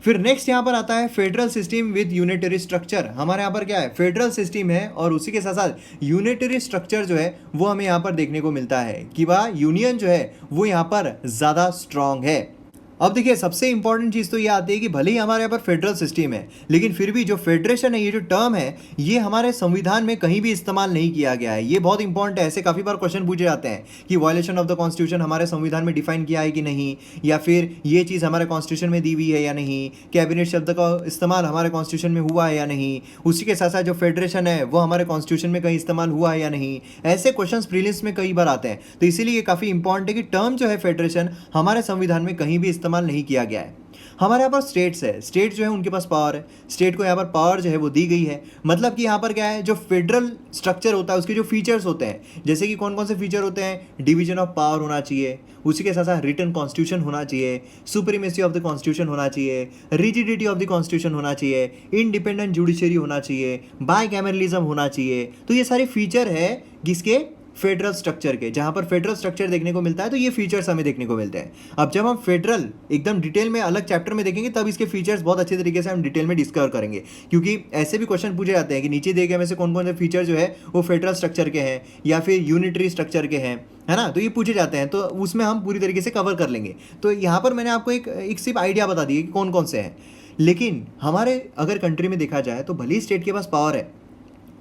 [SPEAKER 1] फिर नेक्स्ट यहाँ पर आता है federal system with unitary structure. हमारे यहाँ पर क्या है, फेडरल सिस्टम है और उसी के साथ साथ यूनिटरी स्ट्रक्चर जो है वो हमें यहाँ पर देखने को मिलता है कि वह यूनियन जो है वो यहाँ पर ज़्यादा स्ट्रांग है। अब देखिए सबसे इंपॉर्टेंट चीज़ तो ये आती है कि भले ही हमारे यहाँ पर फेडरल सिस्टम है लेकिन फिर भी जो फेडरेशन है, ये जो टर्म है, ये हमारे संविधान में कहीं भी इस्तेमाल नहीं किया गया है। ये बहुत इंपॉर्टेंट है। ऐसे काफ़ी बार क्वेश्चन पूछे जाते हैं कि वायलेशन ऑफ द कॉन्स्टिट्यूशन हमारे संविधान में डिफाइन किया है कि नहीं, या फिर ये चीज़ हमारे कॉन्स्टिट्यूशन में दी हुई है या नहीं, कैबिनेट शब्द का इस्तेमाल हमारे कॉन्स्टिट्यूशन में हुआ है या नहीं, उसी के साथ साथ जो फेडरेशन है वो हमारे कॉन्स्टिट्यूशन में कहीं इस्तेमाल हुआ है या नहीं। ऐसे क्वेश्चन प्रीलिम्स में कई बार आते हैं। तो इसीलिए ये काफ़ी इंपॉर्टेंट है कि टर्म जो है फेडरेशन हमारे संविधान में कहीं भी इस्तेमाल नहीं किया गया है। हमारे यहाँ पर स्टेट्स है, स्टेट जो है उनके पास पावर है, स्टेट को यहाँ पर पावर जो है वो दी गई है। मतलब कि यहाँ पर क्या है, जो फेडरल स्ट्रक्चर होता है उसके जो फीचर्स होते हैं, जैसे कि कौन कौन से फीचर होते हैं, डिवीजन ऑफ पावर होना चाहिए, उसी के साथ साथ रिटन कॉन्स्टिट्यूशन होना चाहिए, सुप्रीमेसी ऑफ द कॉन्स्टिट्यूशन होना चाहिए, रिजिडिटी ऑफ द कॉन्स्टिट्यूशन होना चाहिए, इंडिपेंडेंट जुडिशरी होना चाहिए, बाइकैमरलिज्म होना चाहिए। तो ये सारे फीचर है किसके, फेडरल स्ट्रक्चर के। जहाँ पर फेडरल स्ट्रक्चर देखने को मिलता है तो ये फीचर्स हमें देखने को मिलते हैं। अब जब हम फेडरल एकदम डिटेल में अलग चैप्टर में देखेंगे तब इसके फीचर्स बहुत अच्छे तरीके से हम डिटेल में डिस्कवर करेंगे, क्योंकि ऐसे भी क्वेश्चन पूछे जाते हैं कि नीचे दिए गए में से कौन कौन से फीचर जो है वो फेडरल स्ट्रक्चर के हैं या फिर यूनिटरी स्ट्रक्चर के हैं, है ना। तो ये पूछे जाते हैं, तो उसमें हम पूरी तरीके से कवर कर लेंगे। तो यहाँ पर मैंने आपको एक सिर्फ आइडिया बता दी कि कौन कौन से हैं। लेकिन हमारे अगर कंट्री में देखा जाए तो भले ही स्टेट के पास पावर है,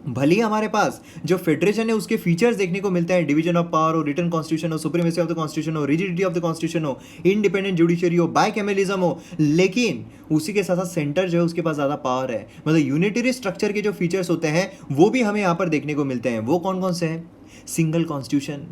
[SPEAKER 1] भले ही हमारे पास जो फेडरेशन है उसके फीचर्स देखने को मिलते हैं, डिवीजन ऑफ पावर हो, रिटन कॉन्स्टिट्यूशन हो, सुप्रीमेसी ऑफ द कॉन्स्टिट्यूशन हो, रिजिडिटी ऑफ द कॉन्स्टिट्यूशन हो, इंडिपेंडेंट जुडिशरी हो, बाइकैमरलिज्म हो, लेकिन उसी के साथ साथ सेंटर जो है उसके पास ज़्यादा पावर है। मतलब यूनिटरी स्ट्रक्चर के जो फीचर्स होते हैं वो भी हमें यहाँ पर देखने को मिलते हैं। वो कौन कौन से हैं, single constitution,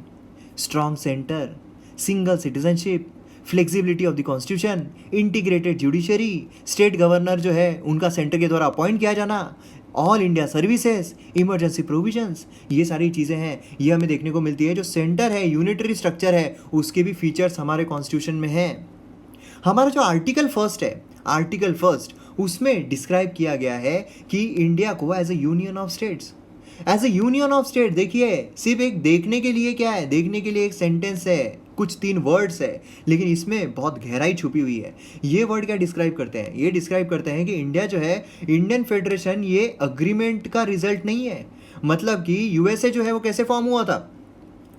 [SPEAKER 1] strong centre, single citizenship, flexibility of the constitution, integrated judiciary, state governor जो है उनका सेंटर के द्वारा अपॉइंट किया जाना, all India services, emergency provisions, ये सारी चीज़ें हैं, ये हमें देखने को मिलती है। जो सेंटर है, यूनिटरी स्ट्रक्चर है, उसके भी फीचर्स हमारे कॉन्स्टिट्यूशन में हैं। हमारा जो आर्टिकल फर्स्ट है, आर्टिकल फर्स्ट, उसमें डिस्क्राइब किया गया है कि इंडिया को as a union of states, as a union of state. देखिए सिर्फ एक देखने के लिए क्या है, देखने के लिए एक सेंटेंस है, कुछ 3 वर्ड्स है, लेकिन इसमें बहुत गहराई छुपी हुई है। ये वर्ड क्या डिस्क्राइब करते हैं, ये डिस्क्राइब करते हैं कि इंडिया जो है, इंडियन फेडरेशन, ये अग्रीमेंट का रिजल्ट नहीं है। मतलब कि यूएसए जो है वो कैसे फॉर्म हुआ था,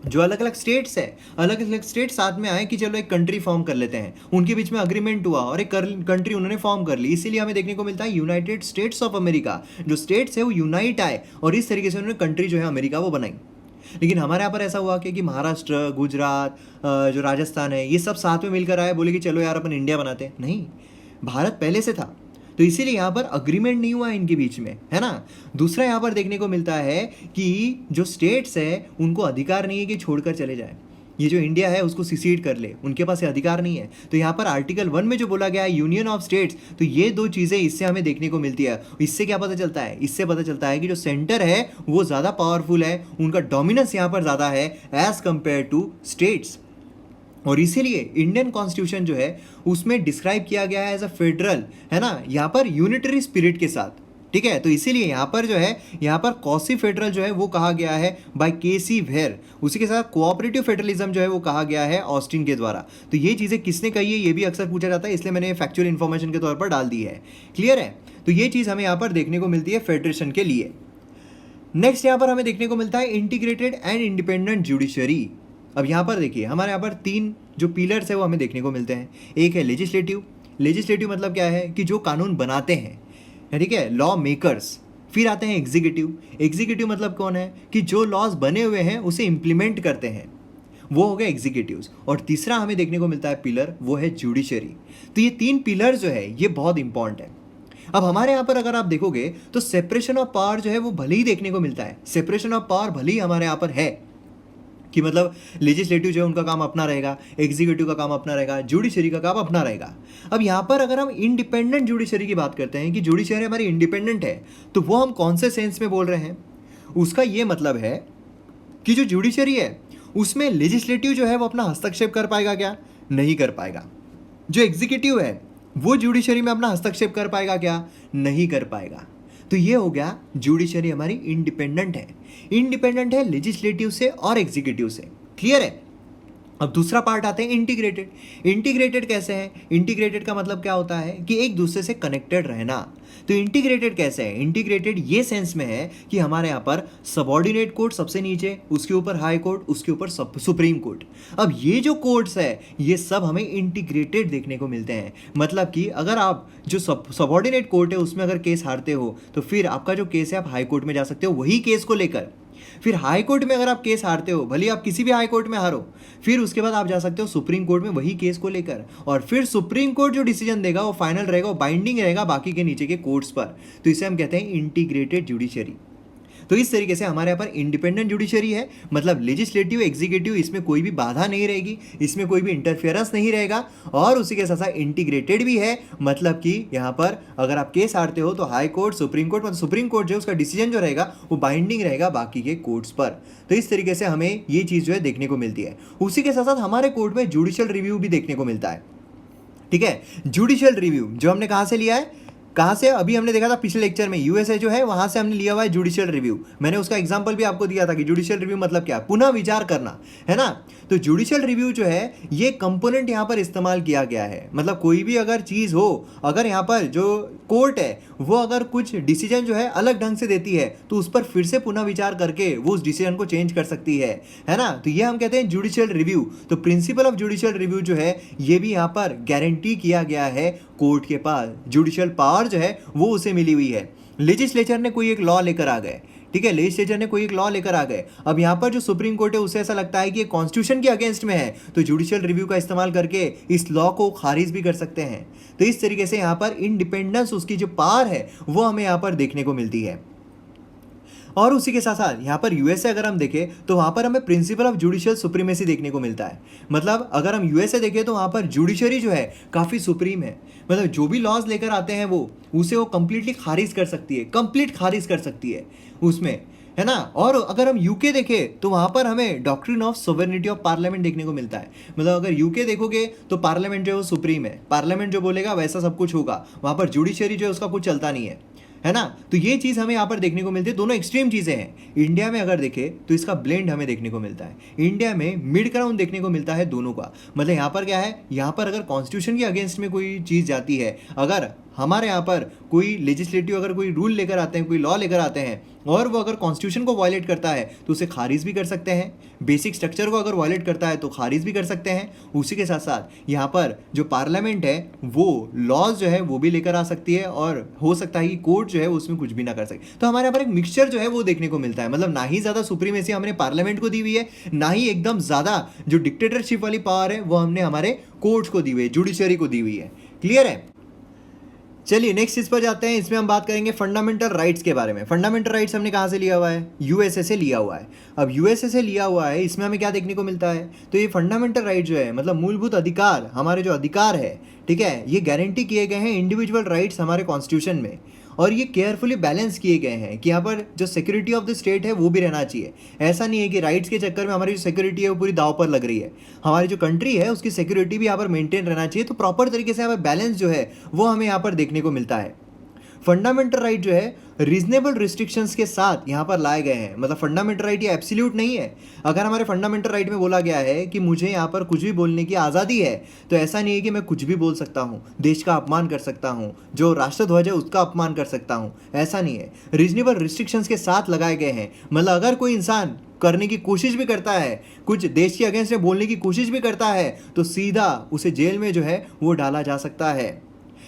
[SPEAKER 1] जो अलग अलग स्टेट्स है, अलग अलग स्टेट साथ में आए कि चलो एक कंट्री फॉर्म कर लेते हैं, उनके बीच में अग्रीमेंट हुआ और एक कंट्री उन्होंने फॉर्म कर ली। इसीलिए हमें देखने को मिलता है यूनाइटेड स्टेट्स ऑफ अमेरिका। जो स्टेट्स है वो यूनाइट आए और इस तरीके से उन्होंने कंट्री जो है अमेरिका वो बनाई। लेकिन हमारे यहाँ पर ऐसा हुआ कि महाराष्ट्र, गुजरात, जो राजस्थान है, ये सब साथ में मिलकर आए, बोले कि चलो यार अपन इंडिया बनाते हैं। नहीं, भारत पहले से था, तो इसीलिए यहाँ पर अग्रीमेंट नहीं हुआ इनके बीच में, है ना। दूसरा यहाँ पर देखने को मिलता है कि जो स्टेट्स है उनको अधिकार नहीं है कि छोड़कर चले जाए, ये जो इंडिया है उसको सिसीड कर ले, उनके पास ये अधिकार नहीं है। तो यहाँ पर आर्टिकल 1 में जो बोला गया है यूनियन ऑफ स्टेट्स, तो ये 2 चीज़ें इससे हमें देखने को मिलती है। इससे क्या पता चलता है, इससे पता चलता है कि जो सेंटर है वो ज़्यादा पावरफुल है, उनका डोमिनेंस यहाँ पर ज़्यादा है एज कंपेयर टू स्टेट्स। और इसीलिए इंडियन कॉन्स्टिट्यूशन जो है उसमें डिस्क्राइब किया गया है एज अ फेडरल, है ना, यहाँ पर यूनिटरी स्पिरिट के साथ, ठीक है। तो इसीलिए यहाँ पर जो है, यहाँ पर कॉसी फेडरल जो है वो कहा गया है बाय केसी वेयर, उसी के साथ कोऑपरेटिव फेडरलिज्म जो है वो कहा गया है ऑस्टिन के द्वारा। तो ये चीज़ें किसने कही है ये भी अक्सर पूछा जाता है, इसलिए मैंने फैक्चुअल इन्फॉर्मेशन के तौर पर डाल दी है। क्लियर है, तो ये चीज़ हमें यहाँ पर देखने को मिलती है फेडरेशन के लिए। नेक्स्ट यहाँ पर हमें देखने को मिलता है इंटीग्रेटेड एंड इंडिपेंडेंट जुडिशरी। अब यहाँ पर देखिए हमारे यहाँ पर 3 जो पिलर्स है वो हमें देखने को मिलते हैं। एक है लेजिस्लेटिव, लेजिस्लेटिव मतलब क्या है कि जो कानून बनाते हैं, ठीक है, लॉ मेकर्स। फिर आते हैं एग्जीक्यूटिव, एग्जीक्यूटिव मतलब कौन है कि जो लॉज बने हुए हैं उसे इम्प्लीमेंट करते हैं, वो हो गए एग्जीक्यूटिव्स। और तीसरा हमें देखने को मिलता है पिलर, वो है जुडिशरी। तो ये 3 पिलर जो है ये बहुत इंपॉर्टेंट है। अब हमारे यहाँ पर अगर आप देखोगे तो सेपरेशन ऑफ पावर जो है वो भले ही देखने को मिलता है, सेपरेशन ऑफ पावर भले ही हमारे यहाँ पर है कि मतलब लेजिस्लेटिव जो है उनका काम अपना रहेगा, एग्जीक्यूटिव का काम अपना रहेगा, जुडिशरी का काम अपना रहेगा। अब यहाँ पर अगर हम इंडिपेंडेंट जुडिशरी की बात करते हैं कि जुडिशरी हमारी इंडिपेंडेंट है, तो वो हम कौन से सेंस में बोल रहे हैं, उसका ये मतलब है कि जो जुडिशरी है उसमें लेजिस्लेटिव जो है वो अपना हस्तक्षेप कर पाएगा क्या, नहीं कर पाएगा। जो एग्जीक्यूटिव है वो जुडिशरी में अपना हस्तक्षेप कर पाएगा क्या, नहीं कर पाएगा। तो ये हो गया जुडिशरी हमारी इंडिपेंडेंट है, इंडिपेंडेंट है लेजिस्लेटिव से और एग्जीक्यूटिव से। क्लियर है। अब दूसरा पार्ट आते हैं इंटीग्रेटेड। इंटीग्रेटेड कैसे है, इंटीग्रेटेड का मतलब क्या होता है कि एक दूसरे से कनेक्टेड रहना। तो इंटीग्रेटेड कैसे है, इंटीग्रेटेड ये सेंस में है कि हमारे यहाँ पर सबऑर्डिनेट कोर्ट सबसे नीचे, उसके ऊपर हाई कोर्ट, उसके ऊपर सुप्रीम कोर्ट। अब ये जो कोर्ट्स है ये सब हमें इंटीग्रेटेड देखने को मिलते हैं। मतलब कि अगर आप जो सबऑर्डिनेट कोर्ट है उसमें अगर केस हारते हो तो फिर आपका जो केस है आप हाई कोर्ट में जा सकते हो वही केस को लेकर। फिर हाई कोर्ट में अगर आप केस हारते हो, भले आप किसी भी हाई कोर्ट में हारो, फिर उसके बाद आप जा सकते हो सुप्रीम कोर्ट में वही केस को लेकर, और फिर सुप्रीम कोर्ट जो डिसीजन देगा वो फाइनल रहेगा, वो बाइंडिंग रहेगा बाकी के नीचे के कोर्ट्स पर। तो इसे हम कहते हैं इंटीग्रेटेड जुडिशरी। तो इस तरीके से हमारे यहाँ पर इंडिपेंडेंट जुडिशरी है, मतलब लेजिस्लेटिव एग्जीक्यूटिव इसमें कोई भी बाधा नहीं रहेगी, इसमें कोई भी इंटरफेरेंस नहीं रहेगा, और उसी के साथ साथ इंटीग्रेटेड भी है, मतलब कि यहाँ पर अगर आप केस हारते हो तो हाई कोर्ट, सुप्रीम कोर्ट, मतलब सुप्रीम कोर्ट जो उसका डिसीजन जो रहेगा वो बाइंडिंग रहेगा बाकी के कोर्ट्स पर। तो इस तरीके से हमें ये चीज़ जो है देखने को मिलती है। उसी के साथ साथ हमारे कोर्ट में जुडिशियल रिव्यू भी देखने को मिलता है, ठीक है। जुडिशियल रिव्यू जो हमने कहाँ से लिया है, कहाँ से, अभी हमने देखा था पिछले लेक्चर में यूएसए जो है वहाँ से हमने लिया हुआ है जुडिशियल रिव्यू। मैंने उसका एग्जांपल भी आपको दिया था कि जुडिशियल रिव्यू मतलब क्या, पुनः विचार करना, है ना। तो जुडिशियल रिव्यू जो है ये कंपोनेंट यहाँ पर इस्तेमाल किया गया है, मतलब कोई भी अगर चीज़ हो, अगर यहाँ पर जो कोर्ट है वो अगर कुछ डिसीजन जो है अलग ढंग से देती है तो उस पर फिर से पुनः विचार करके वो उस डिसीजन को चेंज कर सकती है ना। तो ये हम कहते हैं जुडिशियल रिव्यू। तो प्रिंसिपल ऑफ जुडिशियल रिव्यू जो है ये भी यहाँ पर गारंटी किया गया है कोर्ट के पास, जुडिशियल पावर जो है वो उसे मिली हुई है। लेजिस्लेचर ने कोई एक लॉ लेकर आ गए, ठीक है, लेजिस्लेचर ने कोई एक लॉ लेकर आ गए, अब यहाँ पर जो सुप्रीम कोर्ट है उसे ऐसा लगता है कि ये कॉन्स्टिट्यूशन के अगेंस्ट में है, तो जुडिशियल रिव्यू का इस्तेमाल करके इस लॉ को खारिज भी कर सकते हैं। तो इस तरीके से यहाँ पर इंडिपेंडेंस, उसकी जो पावर है वो हमें यहाँ पर देखने को मिलती है। और उसी के साथ साथ यहाँ पर यूएसए अगर हम देखें तो वहाँ पर हमें प्रिंसिपल ऑफ जुडिशियल सुप्रीमेसी देखने को मिलता है, मतलब अगर हम यूएसए देखें तो वहाँ पर जुडिशरी जो है काफ़ी सुप्रीम है, मतलब जो भी लॉज लेकर आते हैं वो उसे वो कंप्लीटली खारिज कर सकती है, कंप्लीट खारिज कर सकती है उसमें, है ना। और अगर हम यूके देखें तो वहाँ पर हमें doctrine of sovereignty of parliament देखने को मिलता है, मतलब अगर यूके देखोगे तो पार्लियामेंट जो है वो सुप्रीम है, पार्लियामेंट जो बोलेगा वैसा सब कुछ होगा, वहाँ पर जुडिशरी जो है उसका कुछ चलता नहीं है ना। तो ये चीज़ हमें यहाँ पर देखने को मिलती है, दोनों एक्सट्रीम चीज़ें हैं। इंडिया में अगर देखें तो इसका ब्लेंड हमें देखने को मिलता है, इंडिया में मिड ग्राउंड देखने को मिलता है दोनों का। मतलब यहाँ पर क्या है, यहाँ पर अगर कॉन्स्टिट्यूशन के अगेंस्ट में कोई चीज़ जाती है, अगर हमारे यहाँ पर कोई लेजिस्लेटिव अगर कोई रूल लेकर आते हैं, कोई लॉ लेकर आते हैं और वो अगर कॉन्स्टिट्यूशन को वायलेट करता है तो उसे खारिज भी कर सकते हैं, बेसिक स्ट्रक्चर को अगर वायलेट करता है तो खारिज भी कर सकते हैं। उसी के साथ साथ यहाँ पर जो पार्लियामेंट है वो लॉज जो है वो भी लेकर आ सकती है, और हो सकता है कि कोर्ट जो है उसमें कुछ भी ना कर सके। तो हमारे यहाँ पर एक मिक्सचर जो है वो देखने को मिलता है, मतलब ना ही ज़्यादा सुप्रीमेसी हमने पार्लियामेंट को दी हुई है, ना ही एकदम ज़्यादा जो डिक्टेटरशिप वाली पावर है वो हमने हमारे कोर्ट्स को दी हुई है, जुडिशरी को दी हुई है। क्लियर है। चलिए नेक्स्ट चीज पर जाते हैं, इसमें हम बात करेंगे फंडामेंटल राइट्स के बारे में। फंडामेंटल राइट्स हमने कहाँ से लिया हुआ है, यूएसए से लिया हुआ है। अब यूएसए से लिया हुआ है, इसमें हमें क्या देखने को मिलता है, तो ये फंडामेंटल राइट जो है मतलब मूलभूत अधिकार, हमारे जो अधिकार है, ठीक है, ये गारंटी किए गए हैं इंडिविजुअल राइट्स हमारे कॉन्स्टिट्यूशन में, और ये केयरफुली बैलेंस किए गए हैं कि यहाँ पर जो सिक्योरिटी ऑफ द स्टेट है वो भी रहना चाहिए। ऐसा नहीं है कि राइट्स के चक्कर में हमारी जो सिक्योरिटी है वो पूरी दाव पर लग रही है, हमारी जो कंट्री है उसकी सिक्योरिटी भी यहाँ पर मेंटेन रहना चाहिए। तो प्रॉपर तरीके से यहाँ पर बैलेंस जो है वो हमें यहाँ पर देखने को मिलता है। फंडामेंटल राइट जो है रीजनेबल रिस्ट्रिक्शंस के साथ यहाँ पर लाए गए हैं, मतलब फंडामेंटल राइट ये एब्सोल्यूट नहीं है। अगर हमारे फंडामेंटल राइट में बोला गया है कि मुझे यहाँ पर कुछ भी बोलने की आज़ादी है, तो ऐसा नहीं है कि मैं कुछ भी बोल सकता हूँ, देश का अपमान कर सकता हूँ, जो राष्ट्रध्वज है उसका अपमान कर सकता हूँ, ऐसा नहीं है। रीजनेबल रिस्ट्रिक्शंस के साथ लगाए गए हैं, मतलब अगर कोई इंसान करने की कोशिश भी करता है, कुछ देश के अगेंस्ट में बोलने की कोशिश भी करता है, तो सीधा उसे जेल में जो है वो डाला जा सकता है।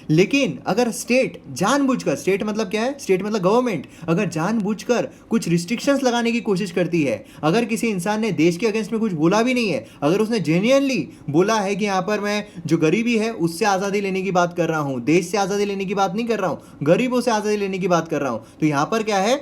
[SPEAKER 1] लेकिन अगर स्टेट जानबूझकर, स्टेट मतलब क्या है, स्टेट मतलब गवर्नमेंट, अगर जानबूझकर कुछ रिस्ट्रिक्शंस लगाने की कोशिश करती है, अगर किसी इंसान ने देश के अगेंस्ट में कुछ बोला भी नहीं है, अगर उसने जेन्युइनली बोला है कि यहाँ पर मैं जो गरीबी है उससे आज़ादी लेने की बात कर रहा हूँ, देश से आज़ादी लेने की बात नहीं कर रहा हूँ, गरीबों से आज़ादी लेने की बात कर रहा हूँ, तो यहाँ पर क्या है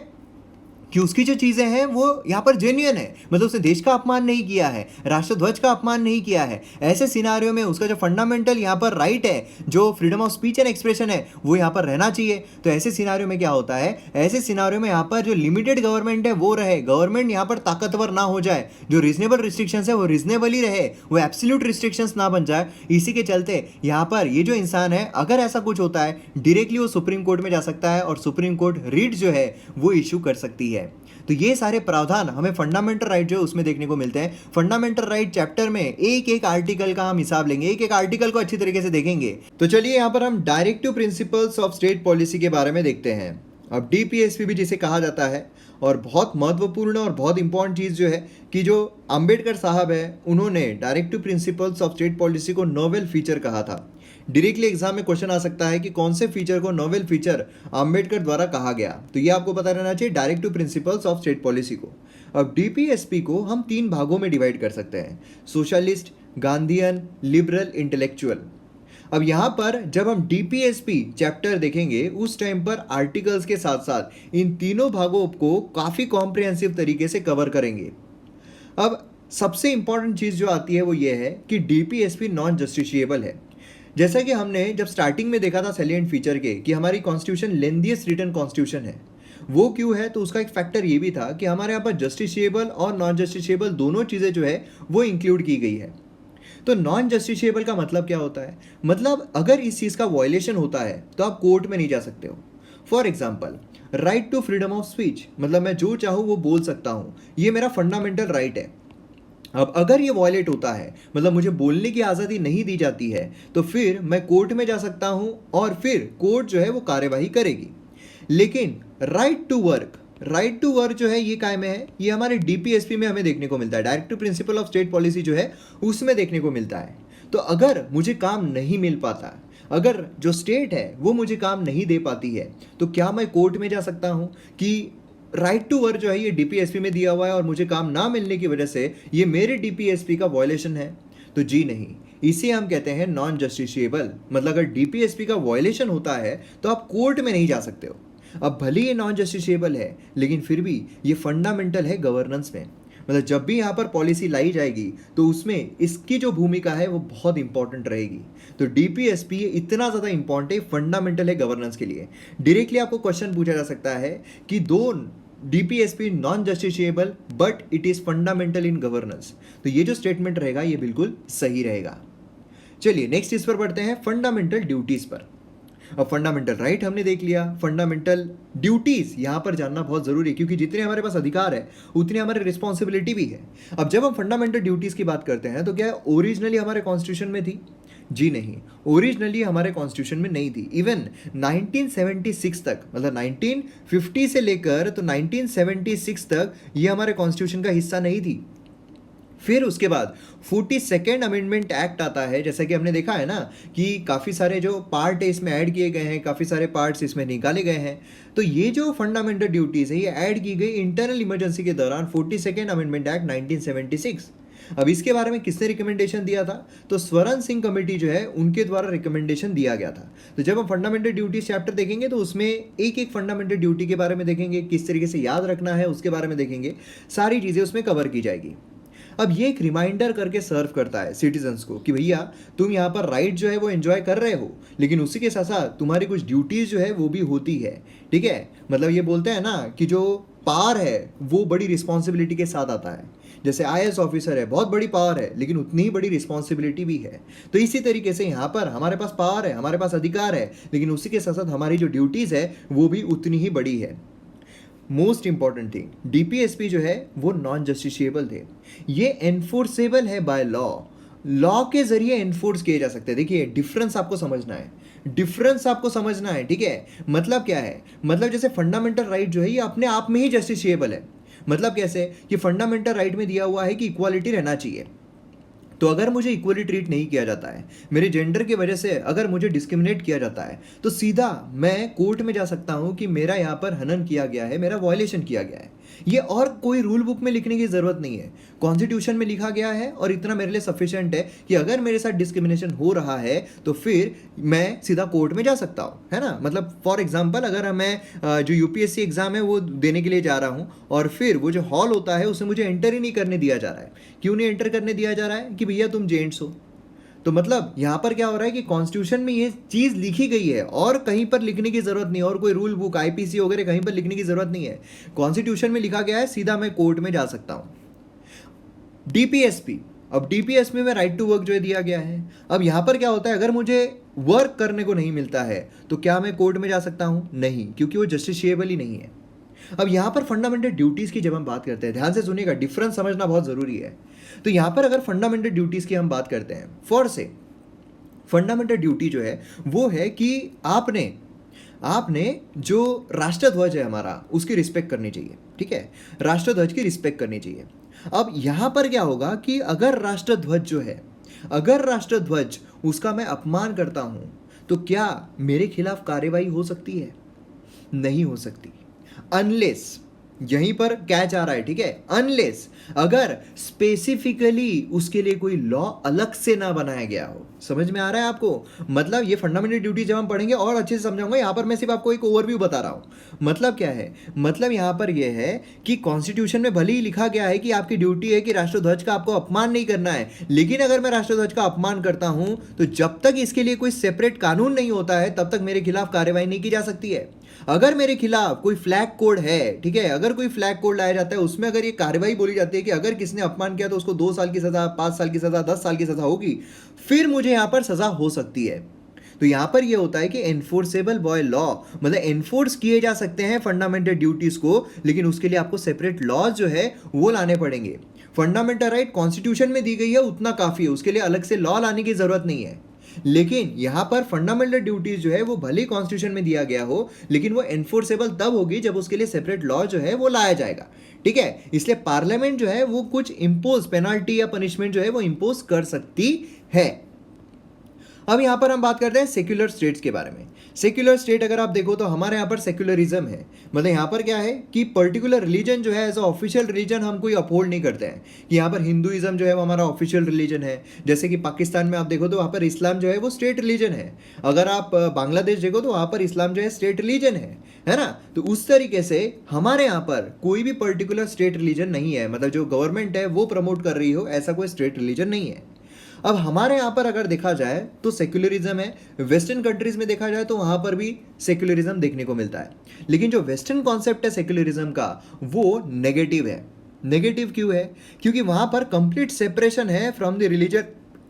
[SPEAKER 1] कि उसकी जो चीज़ें हैं वो यहाँ पर जेन्युइन है, मतलब उसने देश का अपमान नहीं किया है, राष्ट्रध्वज का अपमान नहीं किया है। ऐसे सिनारियों में उसका जो फंडामेंटल यहाँ पर राइट है, जो freedom of speech and expression है, वो यहाँ पर रहना चाहिए। तो ऐसे सिनारियों में क्या होता है, ऐसे सिनारियों में यहाँ पर जो लिमिटेड गवर्नमेंट है वो रहे, गवर्नमेंट यहाँ पर ताकतवर ना हो जाए, जो रीजनेबल रिस्ट्रिक्शंस है वो रीजनेबल ही रहे, वो एब्सोल्यूट रिस्ट्रिक्शंस ना बन जाए। इसी के चलते यहाँ पर ये जो इंसान है, अगर ऐसा कुछ होता है डायरेक्टली वो सुप्रीम कोर्ट में जा सकता है और सुप्रीम कोर्ट रीट जो है वो इशू कर सकती है। तो ये सारे प्रावधान हमें फंडामेंटल राइट जो है उसमें देखने को मिलते हैं। फंडामेंटल राइट चैप्टर में एक एक आर्टिकल का हम हिसाब लेंगे, एक एक आर्टिकल को अच्छी तरीके से देखेंगे। तो चलिए यहाँ पर हम directive principles of state policy के बारे में देखते हैं। अब डीपीएसपी भी जिसे कहा जाता है, और बहुत महत्वपूर्ण और बहुत इंपॉर्टेंट चीज़ जो है कि जो अंबेडकर साहब है उन्होंने directive principles of state policy को नोवेल फीचर कहा था। डायरेक्टली एग्जाम में क्वेश्चन आ सकता है कि कौन से फीचर को नोवेल फीचर अंबेडकर द्वारा कहा गया, तो ये आपको पता रहना चाहिए directive principles of state policy को। अब डीपीएसपी को हम 3 भागों में डिवाइड कर सकते हैं, सोशलिस्ट, गांधीयन, लिबरल, इंटेलेक्चुअल। अब यहाँ पर जब हम डीपीएसपी चैप्टर देखेंगे उस टाइम पर आर्टिकल्स के साथ साथ इन तीनों भागों को काफ़ी कॉम्प्रिहेंसिव तरीके से कवर करेंगे। अब सबसे इंपॉर्टेंट चीज़ जो आती है वो ये है कि डीपीएसपी नॉन जस्टिशिएबल है। जैसा कि हमने जब स्टार्टिंग में देखा था सैलिएंट फीचर के कि हमारी कॉन्स्टिट्यूशन लेंथीएस्ट रिटन कॉन्स्टिट्यूशन है, वो क्यों है, तो उसका एक फैक्टर ये भी था कि हमारे यहाँ पर जस्टिशिएबल और नॉन जस्टिशिएबल दोनों चीज़ें जो है वो इंक्लूड की गई है। तो नॉन जस्टिशिएबल का मतलब क्या होता है, मतलब अगर इस चीज़ का वायलेशन होता है तो आप कोर्ट में नहीं जा सकते हो। For example, right to freedom of speech, मतलब मैं जो चाहूँ वो बोल सकता हूँ, ये मेरा फंडामेंटल राइट है। अब अगर ये वॉयलेट होता है, मतलब मुझे बोलने की आज़ादी नहीं दी जाती है, तो फिर मैं कोर्ट में जा सकता हूँ और फिर कोर्ट जो है वो कार्यवाही करेगी। लेकिन राइट टू वर्क जो है ये कायम है, ये हमारे डीपीएसपी में हमें देखने को मिलता है, directive principle of state policy जो है उसमें देखने को मिलता है। तो अगर मुझे काम नहीं मिल पाता, अगर जो स्टेट है वो मुझे काम नहीं दे पाती है, तो क्या मैं कोर्ट में जा सकता हूँ कि राइट टू वर्क जो है ये डीपीएसपी में दिया हुआ है और मुझे काम ना मिलने की वजह से ये मेरे डीपीएसपी का वॉयलेशन है? तो जी नहीं, इसे हम कहते हैं नॉन जस्टिशिएबल। मतलब अगर डीपीएसपी का वॉयलेशन होता है तो आप कोर्ट में नहीं जा सकते हो। अब भले ये नॉन जस्टिशिएबल है, लेकिन फिर भी ये फंडामेंटल है गवर्नेंस में। मतलब जब भी यहाँ पर पॉलिसी लाई जाएगी तो उसमें इसकी जो भूमिका है वो बहुत इंपॉर्टेंट रहेगी। तो डीपीएसपी इतना ज़्यादा इंपॉर्टेंट है, फंडामेंटल है गवर्नेंस के लिए। डायरेक्टली आपको क्वेश्चन पूछा जा सकता है कि दो DPSP non justiciable but it is fundamental in governance, तो ये जो स्टेटमेंट रहेगा ये बिल्कुल सही रहेगा। चलिए नेक्स्ट इस पर पढ़ते हैं, फंडामेंटल ड्यूटीज़ पर। अब फंडामेंटल राइट हमने देख लिया, फंडामेंटल ड्यूटीज यहाँ पर जानना बहुत जरूरी है, क्योंकि जितने हमारे पास अधिकार है उतनी हमारी रिस्पॉन्सिबिलिटी भी है। अब जब हम फंडामेंटल ड्यूटीज की बात करते हैं तो क्या ओरिजिनली हमारे कॉन्स्टिट्यूशन में थी? जी नहीं, ओरिजिनली हमारे कॉन्स्टिट्यूशन में नहीं थी। इवन 1976 तक, मतलब 1950 से लेकर तो 1976 तक ये हमारे कॉन्स्टिट्यूशन का हिस्सा नहीं थी। फिर उसके बाद 42nd अमेंडमेंट एक्ट आता है। जैसा कि हमने देखा है ना कि काफ़ी सारे जो पार्ट है इसमें ऐड किए गए हैं, काफ़ी सारे पार्ट्स इसमें निकाले गए हैं। तो ये जो फंडामेंटल ड्यूटीज़ है ये ऐड की गई इंटरनल इमरजेंसी के दौरान 42nd अमेंडमेंट एक्ट 1976। अब इसके बारे में किसने रिकमेंडेशन दिया था? तो स्वरण सिंह कमेटी जो है उनके द्वारा रिकमेंडेशन दिया गया था। तो जब हम फंडामेंटल ड्यूटीज चैप्टर देखेंगे तो उसमें एक एक फंडामेंटल ड्यूटी के बारे में देखेंगे, किस तरीके से याद रखना है उसके बारे में देखेंगे, सारी चीज़ें उसमें कवर की जाएगी। अब ये एक रिमाइंडर करके सर्व करता है सिटीजन्स को कि भैया तुम यहाँ पर राइट जो है वो एंजॉय कर रहे हो, लेकिन उसी के साथ साथ तुम्हारी कुछ ड्यूटीज़ जो है वो भी होती है। ठीक है, मतलब ये बोलते हैं ना कि जो पावर है वो बड़ी रिस्पॉन्सिबिलिटी के साथ आता है। जैसे आईएएस ऑफिसर है, बहुत बड़ी पावर है लेकिन उतनी ही बड़ी रिस्पॉन्सिबिलिटी भी है। तो इसी तरीके से यहाँ पर हमारे पास पावर है, हमारे पास अधिकार है, लेकिन उसी के साथ साथ हमारी जो ड्यूटीज़ है वो भी उतनी ही बड़ी है। मोस्ट इंपॉर्टेंट थिंग, डीपीएसपी जो है वो नॉन जस्टिशिएबल थे। ये एनफोर्सेबल है बाय लॉ के जरिए एनफोर्स किए जा सकते हैं। देखिए डिफरेंस आपको समझना है, ठीक है। मतलब क्या है, मतलब जैसे फंडामेंटल राइट जो है ये अपने आप में ही जस्टिशिएबल है। मतलब कैसे कि फंडामेंटल राइट में दिया हुआ है कि इक्वालिटी रहना चाहिए। तो अगर मुझे इक्वली ट्रीट नहीं किया जाता है, मेरे जेंडर की वजह से अगर मुझे डिस्क्रिमिनेट किया जाता है, तो सीधा मैं कोर्ट में जा सकता हूं कि मेरा यहाँ पर हनन किया गया है, मेरा वायलेशन किया गया है। ये और कोई रूल बुक में लिखने की ज़रूरत नहीं है, कॉन्स्टिट्यूशन में लिखा गया है और इतना मेरे लिए सफिशिएंट है कि अगर मेरे साथ डिस्क्रिमिनेशन हो रहा है तो फिर मैं सीधा कोर्ट में जा सकता हूँ, है ना। मतलब फॉर एग्जांपल अगर मैं जो यूपीएससी एग्ज़ाम है वो देने के लिए जा रहा हूँ और फिर वो जो हॉल होता है उसे मुझे एंटर ही नहीं करने दिया जा रहा है। क्यों नहीं एंटर करने दिया जा रहा है? कि भैया तुम जेंट्स हो। तो मतलब यहाँ पर क्या हो रहा है कि कॉन्स्टिट्यूशन में ये चीज़ लिखी गई है और कहीं पर लिखने की ज़रूरत नहीं है, और कोई रूल बुक आईपीसी वगैरह कहीं पर लिखने की ज़रूरत नहीं है। कॉन्स्टिट्यूशन में लिखा गया है, सीधा मैं कोर्ट में जा सकता हूँ। डीपीएसपी, अब डीपीएसपी में राइट टू वर्क जो है दिया गया है। अब यहाँ पर क्या होता है, अगर मुझे वर्क करने को नहीं मिलता है तो क्या मैं कोर्ट में जा सकता हूँ? नहीं, क्योंकि वो जस्टिशिएबल ही नहीं है। अब यहाँ पर फंडामेंटल ड्यूटीज़ की जब हम बात करते हैं, ध्यान से सुनिएगा, डिफरेंस समझना बहुत ज़रूरी है। तो यहाँ पर अगर फंडामेंटल ड्यूटीज़ की हम बात करते हैं, फंडामेंटल ड्यूटी जो है वो है कि आपने जो राष्ट्रध्वज है हमारा उसकी रिस्पेक्ट करनी चाहिए। ठीक है, राष्ट्रध्वज की रिस्पेक्ट करनी चाहिए। अब यहाँ पर क्या होगा कि अगर राष्ट्रध्वज उसका मैं अपमान करता हूँ तो क्या मेरे खिलाफ कार्यवाही हो सकती है? नहीं हो सकती, अनलेस, यहीं पर कैच आ रहा है, ठीक है, अनलेस अगर स्पेसिफिकली उसके लिए कोई लॉ अलग से ना बनाया गया हो। समझ में आ रहा है आपको? मतलब ये फंडामेंटल ड्यूटी जब हम पढ़ेंगे और अच्छे से समझाऊंगा। यहाँ पर मैं सिर्फ आपको एक ओवरव्यू बता रहा हूँ। मतलब क्या है? मतलब यहाँ पर ये है कि कॉन्स्टिट्यूशन में भले ही लिखा गया है कि आपकी ड्यूटी है कि राष्ट्रध्वज का आपको अपमान नहीं करना है, लेकिन अगर मैं राष्ट्रध्वज का अपमान करता हूँ तो जब तक इसके लिए कोई सेपरेट कानून नहीं होता है तब तक मेरे खिलाफ कार्रवाई नहीं की जा सकती है। अगर मेरे खिलाफ कोई फ्लैग कोड है, ठीक है, अगर कोई फ्लैग कोड लाया जाता है, उसमें अगर ये कार्रवाई बोली जाती है कि अगर किसने अपमान किया तो उसको 2 साल की सजा, 5 साल की सजा, 10 साल की सजा होगी, फिर मुझे यहां पर सजा हो सकती है। तो यहां पर यह होता है कि एनफोर्सेबल बाय लॉ, मतलब एनफोर्स किए जा सकते हैं फंडामेंटल ड्यूटीज को, लेकिन उसके लिए आपको सेपरेट लॉज जो है वो लाने पड़ेंगे। फंडामेंटल राइट कॉन्स्टिट्यूशन में दी गई है, उतना काफी है, उसके लिए अलग से लॉ लाने की जरूरत नहीं है। लेकिन यहां पर फंडामेंटल ड्यूटीज जो है वो भले कॉन्स्टिट्यूशन में दिया गया हो, लेकिन वो एनफोर्सेबल तब होगी जब उसके लिए सेपरेट लॉ जो है वो लाया जाएगा। ठीक है, इसलिए पार्लियामेंट जो है वो कुछ इंपोज पेनाल्टी या पनिशमेंट जो है वो इंपोज कर सकती है। अब यहां पर हम बात करते हैं सेक्युलर स्टेट्स के बारे में। सेक्युलर स्टेट अगर आप देखो तो हमारे यहाँ पर सेक्युलरिज्म है, मतलब यहाँ पर क्या है कि पर्टिकुलर रिलीजन जो है एज अ ऑफिशियल रिलीजन हम कोई अपहोल्ड नहीं करते हैं कि यहाँ पर हिंदुइज्म जो है वो हमारा ऑफिशियल रिलीजन है। जैसे कि पाकिस्तान में आप देखो तो वहाँ पर इस्लाम जो है वो स्टेट रिलीजन है। अगर आप बांग्लादेश देखो तो वहाँ पर इस्लाम जो है स्टेट रिलीजन है ना। तो उस तरीके से हमारे यहाँ पर कोई भी पर्टिकुलर स्टेट रिलीजन नहीं है, मतलब जो गवर्नमेंट है वो प्रमोट कर रही हो ऐसा कोई स्टेट रिलीजन नहीं है। अब हमारे यहाँ पर अगर देखा जाए तो सेक्युलरिज्म है, वेस्टर्न कंट्रीज में देखा जाए तो वहाँ पर भी सेक्युलरिज्म देखने को मिलता है। लेकिन जो वेस्टर्न कॉन्सेप्ट है सेक्युलरिज्म का वो नेगेटिव है। नेगेटिव क्यों है? क्योंकि वहाँ पर कंप्लीट सेपरेशन है from the religion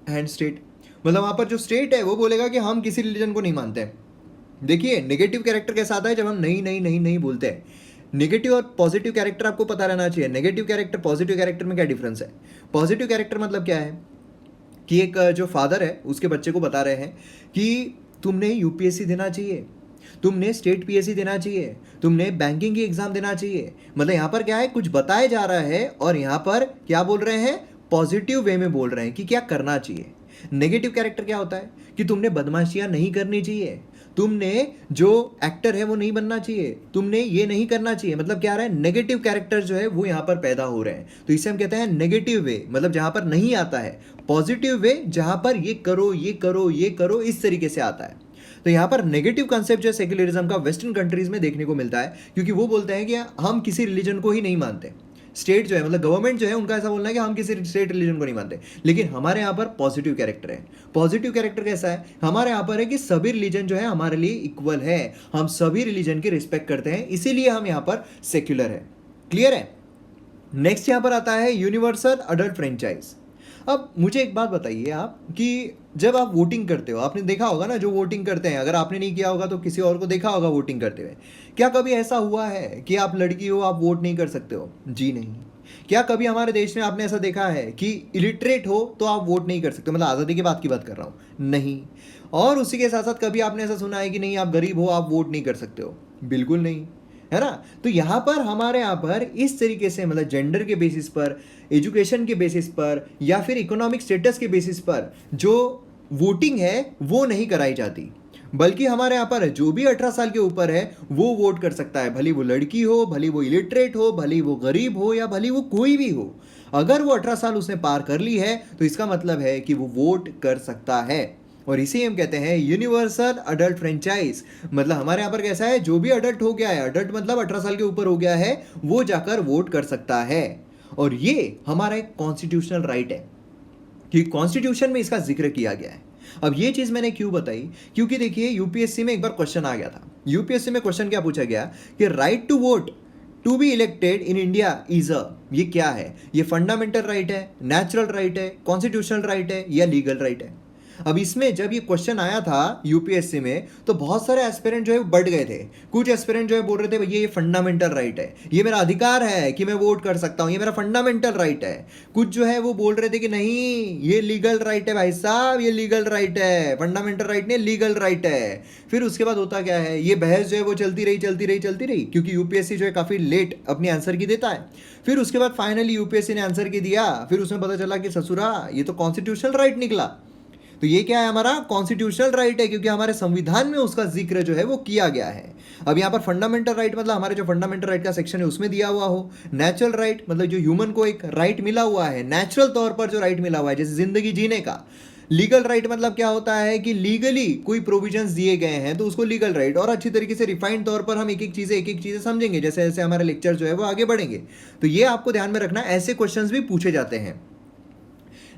[SPEAKER 1] and state. मतलब वहाँ पर जो स्टेट है वो बोलेगा कि हम किसी रिलीजन को नहीं मानते। देखिए नेगेटिव कैरेक्टर कैसा आता है जब हम नहीं नहीं नहीं नहीं बोलते हैं। नेगेटिव और पॉजिटिव कैरेक्टर आपको पता रहना चाहिए। नेगेटिव कैरेक्टर पॉजिटिव कैरेक्टर में क्या डिफरेंस है? पॉजिटिव कैरेक्टर मतलब क्या है कि एक जो फादर है उसके बच्चे को बता रहे हैं कि तुमने यूपीएससी देना चाहिए, तुमने स्टेट पीएससी देना चाहिए, तुमने बैंकिंग की एग्जाम देना चाहिए। मतलब यहाँ पर क्या है, कुछ बताया जा रहा है और यहाँ पर क्या बोल रहे हैं, पॉजिटिव वे में बोल रहे हैं कि क्या करना चाहिए। नेगेटिव कैरेक्टर क्या होता है कि तुमने बदमाशियां नहीं करनी चाहिए, तुमने जो एक्टर है वो नहीं बनना चाहिए, तुमने ये नहीं करना चाहिए। मतलब क्या रहा है, नेगेटिव कैरेक्टर जो है वो यहाँ पर पैदा हो रहे हैं। तो इसे हम कहते हैं नेगेटिव वे, मतलब जहां पर नहीं आता है। पॉजिटिव वे जहां पर ये करो ये करो ये करो इस तरीके से आता है। तो यहाँ पर नेगेटिव कंसेप्ट जो है सेक्युलरिज्म का वेस्टर्न कंट्रीज में देखने को मिलता है, क्योंकि वो बोलते हैं कि हम किसी रिलीजन को ही नहीं मानते। स्टेट जो है मतलब गवर्नमेंट जो है उनका ऐसा बोलना है कि हम किसी स्टेट रिलीजन को नहीं मानते। लेकिन हमारे यहाँ पर पॉजिटिव कैरेक्टर है। पॉजिटिव कैरेक्टर कैसा है, हमारे यहाँ पर है कि सभी रिलीजन जो है हमारे लिए इक्वल है, हम सभी रिलीजन की रिस्पेक्ट करते हैं, इसीलिए हम यहाँ पर सेक्युलर है। क्लियर है? नेक्स्ट यहाँ पर आता है यूनिवर्सल अडल्ट फ्रेंचाइज। अब मुझे एक बात बताइए आप कि जब आप वोटिंग करते हो, आपने देखा होगा ना जो वोटिंग करते हैं, अगर आपने नहीं किया होगा तो किसी और को देखा होगा वोटिंग करते हुए। क्या कभी ऐसा हुआ है कि आप लड़की हो आप वोट नहीं कर सकते हो? जी नहीं। क्या कभी हमारे देश में आपने ऐसा देखा है कि इलिटरेट हो तो आप वोट नहीं कर सकते? मतलब आज़ादी के बाद की बात कर रहा हूँ, नहीं। और उसी के साथ साथ कभी आपने ऐसा सुना है कि नहीं आप गरीब हो आप वोट नहीं कर सकते हो? बिल्कुल नहीं, है ना। तो यहाँ पर हमारे यहाँ पर इस तरीके से मतलब जेंडर के बेसिस पर, एजुकेशन के बेसिस पर या फिर इकोनॉमिक स्टेटस के बेसिस पर जो वोटिंग है वो नहीं कराई जाती, बल्कि हमारे यहाँ पर जो भी 18 साल के ऊपर है वो वोट कर सकता है। भली वो लड़की हो, भली वो इलिटरेट हो, भली वो गरीब हो या भली वो कोई भी हो, अगर वो 18 साल उसने पार कर ली है तो इसका मतलब है कि वो वोट कर सकता है। और इसे हम कहते हैं यूनिवर्सल अडल्ट फ्रेंचाइज। मतलब हमारे यहाँ पर कैसा है, जो भी अडल्ट हो गया है, अडल्ट मतलब 18 साल के ऊपर हो गया है, वो जाकर वोट कर सकता है। और ये हमारा एक कॉन्स्टिट्यूशनल राइट है कि कॉन्स्टिट्यूशन में इसका जिक्र किया गया है। अब ये चीज मैंने क्यों बताई, क्योंकि देखिए यूपीएससी में एक बार क्वेश्चन आ गया था। यूपीएससी में क्वेश्चन क्या पूछा गया कि right to vote to be elected in India is a, ये क्या है, ये फंडामेंटल राइट है, नेचुरल राइट है, कॉन्स्टिट्यूशनल राइट है या लीगल राइट है? अब इसमें जब ये क्वेश्चन आया था यूपीएससी में तो बहुत सारे एस्पिरेंट जो है बढ़ गए थे। कुछ एस्पिरेंट जो है बोल रहे थे भैया ये फंडामेंटल राइट है, ये मेरा अधिकार है कि मैं वोट कर सकता हूँ, ये मेरा फंडामेंटल राइट है। कुछ जो है वो बोल रहे थे कि नहीं ये लीगल राइट है भाई साहब, ये लीगल राइट है, फंडामेंटल राइट नहीं लीगल राइट है। फिर उसके बाद होता क्या है, ये बहस जो है वो चलती रही, क्योंकि यूपीएससी जो है काफी लेट अपनी आंसर की देता है। फिर उसके बाद फाइनली यूपीएससी ने आंसर की दिया, फिर उसमें पता चला कि ससुरा ये तो कॉन्स्टिट्यूशनल राइट निकला। तो ये क्या है, हमारा कॉन्स्टिट्यूशनल राइट है, क्योंकि हमारे संविधान में उसका जिक्र जो है वो किया गया है। अब यहाँ पर फंडामेंटल राइट मतलब हमारे जो फंडामेंटल राइट का सेक्शन है उसमें दिया हुआ हो। नेचुरल राइट मतलब जो ह्यूमन को एक राइट मिला हुआ है, नेचुरल तौर पर जो राइट मिला हुआ है, जैसे जिंदगी जीने का, लीगल राइट मतलब क्या होता है कि लीगली कोई प्रोविजंस दिए गए हैं तो उसको लीगल राइट, और अच्छी तरीके से रिफाइंड तौर पर हम एक एक चीज़ें समझेंगे जैसे जैसे हमारा लेक्चर जो है वो आगे बढ़ेंगे। तो ये आपको ध्यान में रखना, ऐसे क्वेश्चंस भी पूछे जाते हैं।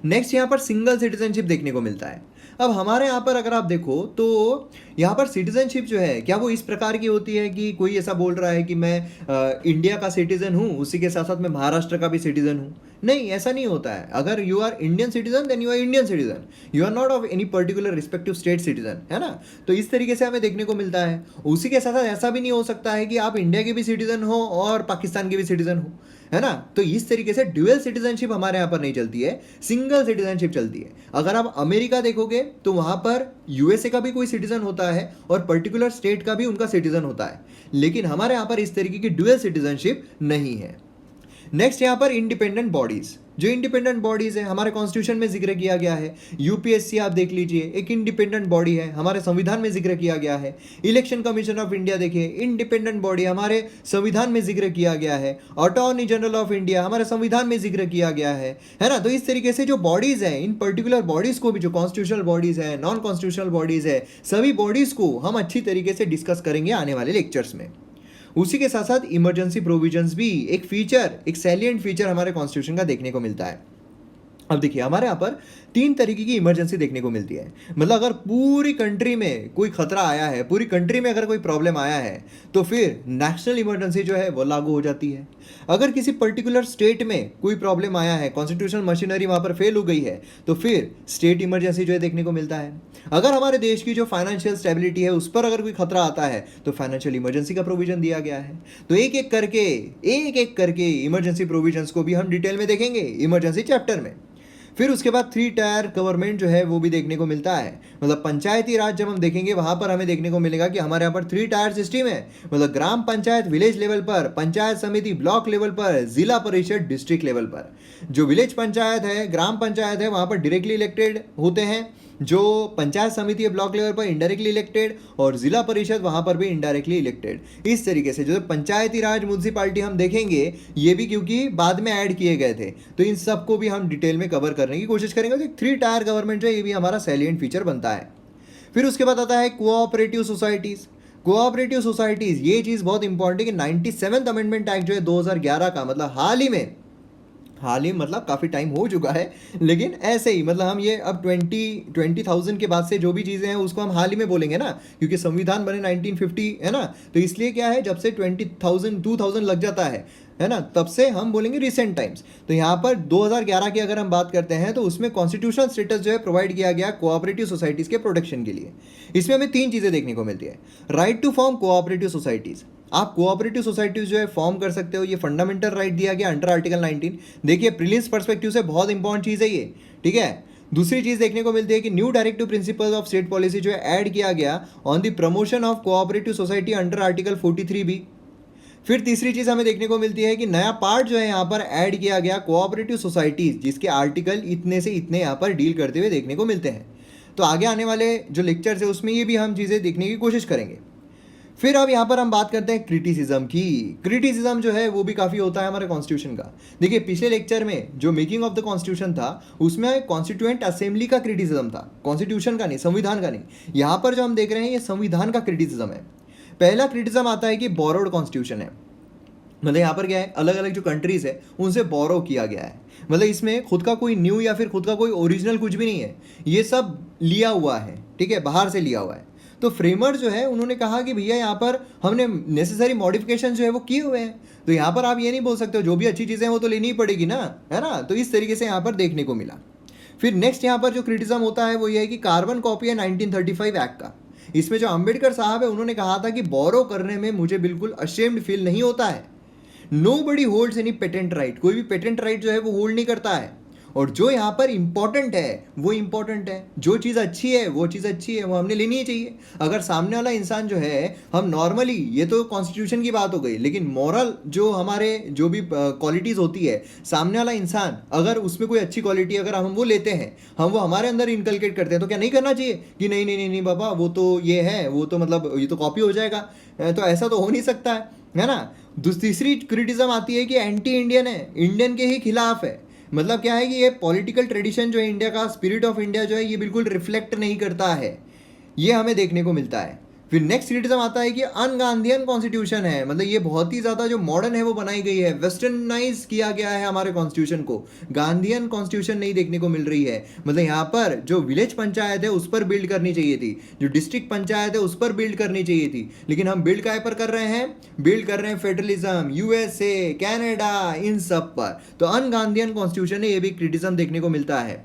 [SPEAKER 1] नेक्स्ट यहाँ पर सिंगल सिटीजनशिप देखने को मिलता है। अब हमारे यहाँ पर अगर आप देखो तो यहाँ पर सिटीजनशिप जो है क्या वो इस प्रकार की होती है कि कोई ऐसा बोल रहा है कि मैं इंडिया का सिटीजन हूँ, उसी के साथ साथ मैं महाराष्ट्र का भी सिटीजन हूँ। नहीं, ऐसा नहीं होता है। अगर you are Indian citizen then you are Indian citizen, you are not of any particular respective state citizen, है ना। तो इस तरीके से हमें देखने को मिलता है। उसी के साथ साथ ऐसा भी नहीं हो सकता है कि आप इंडिया के भी सिटीजन हो और पाकिस्तान के भी सिटीजन हो, है ना। तो इस तरीके से ड्यूअल सिटीजनशिप हमारे यहाँ पर नहीं चलती है, सिंगल सिटीजनशिप चलती है। अगर आप अमेरिका देखोगे तो वहाँ पर यूएसए का भी कोई सिटीजन होता है और पर्टिकुलर स्टेट का भी उनका सिटीजन होता है, लेकिन हमारे यहाँ पर इस तरीके की ड्यूअल सिटीजनशिप नहीं है। नेक्स्ट यहाँ पर इंडिपेंडेंट बॉडीज, जो इंडिपेंडेंट बॉडीज है हमारे कॉन्स्टिट्यूशन में जिक्र किया गया है। यूपीएससी आप देख लीजिए, एक इंडिपेंडेंट बॉडी है, हमारे संविधान में जिक्र किया गया है। इलेक्शन कमीशन ऑफ इंडिया देखिए, इंडिपेंडेंट बॉडी, हमारे संविधान में जिक्र किया गया है। अटॉर्नी जनरल ऑफ इंडिया हमारे संविधान में जिक्र किया गया है ना। तो इस तरीके से जो बॉडीज है, इन पर्टिकुलर बॉडीज को भी, जो कॉन्स्टिट्यूशनल बॉडीज है, नॉन कॉन्स्टिट्यूशनल बॉडीज है, सभी बॉडीज को हम अच्छी तरीके से डिस्कस करेंगे आने वाले लेक्चर्स में। उसी के साथ साथ इमरजेंसी प्रोविजंस भी एक फीचर, एक सैलिएंट फीचर हमारे कॉन्स्टिट्यूशन का देखने को मिलता है। अब देखिए हमारे यहाँ पर 3 तरीके की इमरजेंसी देखने को मिलती है। मतलब अगर पूरी कंट्री में कोई खतरा आया है, पूरी कंट्री में अगर कोई प्रॉब्लम आया है, तो फिर नेशनल इमरजेंसी जो है वो लागू हो जाती है। अगर किसी पर्टिकुलर स्टेट में कोई प्रॉब्लम आया है, कॉन्स्टिट्यूशनल मशीनरी वहाँ पर फेल हो गई है, तो फिर स्टेट इमरजेंसी जो है देखने को मिलता है। अगर हमारे देश की जो फाइनेंशियल स्टेबिलिटी है उस पर अगर कोई खतरा आता है तो फाइनेंशियल इमरजेंसी का प्रोविजन दिया गया है। तो एक एक करके इमरजेंसी प्रोविजंस को भी हम डिटेल में देखेंगे इमरजेंसी चैप्टर में। फिर उसके बाद 3 टायर गवर्नमेंट जो है वो भी देखने को मिलता है। मतलब पंचायती राज जब हम देखेंगे वहाँ पर हमें देखने को मिलेगा कि हमारे यहाँ पर 3 टायर सिस्टम है। मतलब ग्राम पंचायत विलेज लेवल पर, पंचायत समिति ब्लॉक लेवल पर, जिला परिषद डिस्ट्रिक्ट लेवल पर। जो विलेज पंचायत है, ग्राम पंचायत है, वहाँ पर डायरेक्टली इलेक्टेड होते हैं। जो पंचायत समिति है ब्लॉक लेवल पर इनडायरेक्टली इलेक्टेड, और जिला परिषद वहाँ पर भी इनडायरेक्टली इलेक्टेड। इस तरीके से जो पंचायती राज म्यूनसिपालिटी हम देखेंगे, ये भी क्योंकि बाद में ऐड किए गए थे, तो इन सबको भी हम डिटेल में कवर करने की कोशिश करेंगे। तो 3 टायर गवर्नमेंट जो है ये भी हमारा सैलिएंट फीचर बनता है। फिर उसके बाद आता है कोऑपरेटिव सोसाइटीज़। कोऑपरेटिव सोसाइटीज़, ये चीज़ बहुत इंपॉर्टेंट है कि 97th अमेंडमेंट एक्ट जो है 2011 का, मतलब हाल ही मतलब काफ़ी टाइम हो चुका है, लेकिन ऐसे ही मतलब हम ये अब 20,000 के बाद से जो भी चीज़ें हैं उसको हम हाल ही में बोलेंगे ना, क्योंकि संविधान बने 1950, है ना। तो इसलिए क्या है, जब से 2000 लग जाता है ना, तब से हम बोलेंगे रिसेंट टाइम्स। तो यहाँ पर 2011 की अगर हम बात करते हैं तो उसमें कॉन्स्टिट्यूशनल स्टेटस जो है प्रोवाइड किया गया कोऑपरेटिव सोसाइटीज़ के प्रोटेक्शन के लिए। इसमें हमें 3 चीज़ें देखने को मिलती है। Right to form cooperative societies, आप कोऑपरेटिव सोसाइटीज जो है फॉर्म कर सकते हो, ये फंडामेंटल राइट दिया गया अंडर आर्टिकल 19। देखिए प्रीलिम्स पर्सपेक्टिव से बहुत इंपॉर्टेंट चीज़ है ये, ठीक है। दूसरी चीज़ देखने को मिलती है कि new directive principles of state policy जो है ऐड किया गया on the promotion of cooperative society under article 43B। फिर तीसरी चीज़ हमें देखने को मिलती है कि नया पार्ट जो है यहाँ पर ऐड किया गया कोऑपरेटिव सोसाइटीज़, जिसके आर्टिकल इतने से इतने यहाँ पर डील करते हुए देखने को मिलते हैं। तो आगे आने वाले जो लेक्चर्स है उसमें ये भी हम चीज़ें देखने की कोशिश करेंगे। फिर अब यहाँ पर हम बात करते हैं क्रिटिसिज्म की। क्रिटिसिज्म जो है वो भी काफ़ी होता है हमारे कॉन्स्टिट्यूशन का। देखिए पिछले लेक्चर में जो मेकिंग ऑफ द कॉन्स्टिट्यूशन था उसमें कॉन्स्टिट्यूएंट असेंबली का क्रिटिसिज्म था, कॉन्स्टिट्यूशन का नहीं, संविधान का नहीं। यहाँ पर जो हम देख रहे हैं ये संविधान का क्रिटिसिज्म है। पहला क्रिटिसिज्म आता है कि बोरोड कॉन्स्टिट्यूशन है। मतलब यहाँ पर क्या है, अलग अलग जो कंट्रीज़ है उनसे बोरो किया गया है। मतलब इसमें खुद का कोई न्यू या फिर खुद का कोई ओरिजिनल कुछ भी नहीं है, ये सब लिया हुआ है, ठीक है, बाहर से लिया हुआ है। तो फ्रेमर जो है उन्होंने कहा कि भैया यहाँ पर हमने नेसेसरी मॉडिफिकेशन जो है वो किए हुए हैं, तो यहाँ पर आप ये नहीं बोल सकते हो जो भी अच्छी चीज़ें हैं वो तो लेनी ही पड़ेगी ना, है ना। तो इस तरीके से यहाँ पर देखने को मिला। फिर नेक्स्ट यहाँ पर जो क्रिटिसिज्म होता है वो ये है कि कार्बन कॉपी है 1935 एक्ट का। इसमें जो अंबेडकर साहब है उन्होंने कहा था कि बोरो करने में मुझे बिल्कुल अशेम्ड फील नहीं होता है। Nobody holds any patent right, कोई भी पेटेंट राइट जो है वो होल्ड नहीं करता है। और जो यहाँ पर इंपॉर्टेंट है वो इंपॉर्टेंट है, जो चीज़ अच्छी है वो चीज़ अच्छी है, वो हमने लेनी ही चाहिए। अगर सामने वाला इंसान जो है, हम नॉर्मली, ये तो कॉन्स्टिट्यूशन की बात हो गई, लेकिन मॉरल जो हमारे जो भी क्वालिटीज़ होती है, सामने वाला इंसान अगर उसमें कोई अच्छी क्वालिटी अगर हम वो लेते हैं, हम वो हमारे अंदर इनकलकेट करते हैं, तो क्या नहीं करना चाहिए कि नहीं नहीं नहीं नहीं बाबा वो तो ये है, वो तो मतलब ये तो कॉपी हो जाएगा, तो ऐसा तो हो नहीं सकता है ना। तीसरी क्रिटिज्म आती है कि एंटी इंडियन है, इंडियन के ही खिलाफ है। मतलब क्या है कि ये पॉलिटिकल ट्रेडिशन जो है इंडिया का, स्पिरिट ऑफ इंडिया जो है, ये बिल्कुल रिफ्लेक्ट नहीं करता है, ये हमें देखने को मिलता है। फिर नेक्स्ट क्रिटिसिज्म आता है कि अनगांधीयन कॉन्स्टिट्यूशन है, मतलब ये बहुत ही ज़्यादा जो मॉडर्न है वो बनाई गई है, वेस्टर्नाइज किया गया है हमारे कॉन्स्टिट्यूशन को, गांधीयन कॉन्स्टिट्यूशन नहीं देखने को मिल रही है। मतलब यहाँ पर जो विलेज पंचायत है उस पर बिल्ड करनी चाहिए थी, जो डिस्ट्रिक्ट पंचायत है उस पर बिल्ड करनी चाहिए थी, लेकिन हम बिल्ड काय पर कर रहे हैं, बिल्ड कर रहे हैं फेडरलिज्म, यूएसए, कनाडा, इन सब पर। तो अनगांधीयन कॉन्स्टिट्यूशन है, ये भी क्रिटिसिज्म देखने को मिलता है।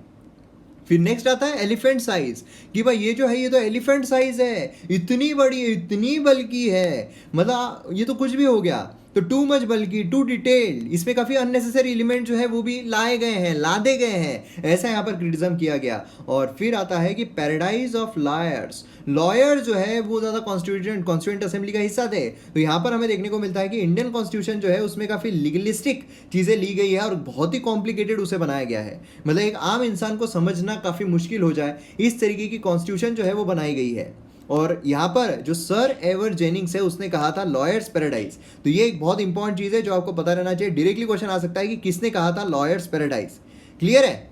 [SPEAKER 1] फिर नेक्स्ट आता है एलिफेंट साइज, कि भाई ये जो है ये तो एलिफेंट साइज है, इतनी बड़ी है, इतनी बल्कि है, मतलब ये तो कुछ भी हो गया। तो टू मच बल्कि, टू डिटेल्ड, इसमें काफ़ी अननेसेसरी एलिमेंट जो है वो भी लाए गए हैं, लादे गए हैं, ऐसा यहाँ पर क्रिटिसिज्म किया गया। और फिर आता है कि पैराडाइज ऑफ लॉयर्स, लॉयर जो है वो ज़्यादा कॉन्स्टिट्यूएंट असेंबली का हिस्सा थे। तो यहाँ पर हमें देखने को मिलता है कि इंडियन कॉन्स्टिट्यूशन जो है उसमें काफ़ी लीगलिस्टिक चीज़ें ली गई है और बहुत ही कॉम्प्लिकेटेड उसे बनाया गया है, मतलब एक आम इंसान को समझना काफ़ी मुश्किल हो जाए इस तरीके की कॉन्स्टिट्यूशन जो है वो बनाई गई है। और यहाँ पर जो सर एवर जेनिंग्स है उसने कहा था लॉयर्स पैराडाइज, तो ये एक बहुत इंपॉर्टेंट चीज़ है जो आपको पता रहना चाहिए। डायरेक्टली क्वेश्चन आ सकता है कि किसने कहा था लॉयर्स पैराडाइज, क्लियर है।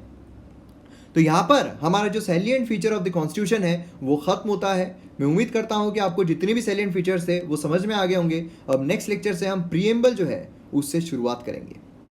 [SPEAKER 1] तो यहाँ पर हमारा जो salient feature of the constitution है वो खत्म होता है। मैं उम्मीद करता हूँ कि आपको जितने भी सैलिएंट फीचर्स थे वो समझ में आ गए होंगे। अब नेक्स्ट लेक्चर से हम प्रीएम्बल जो है उससे शुरुआत करेंगे।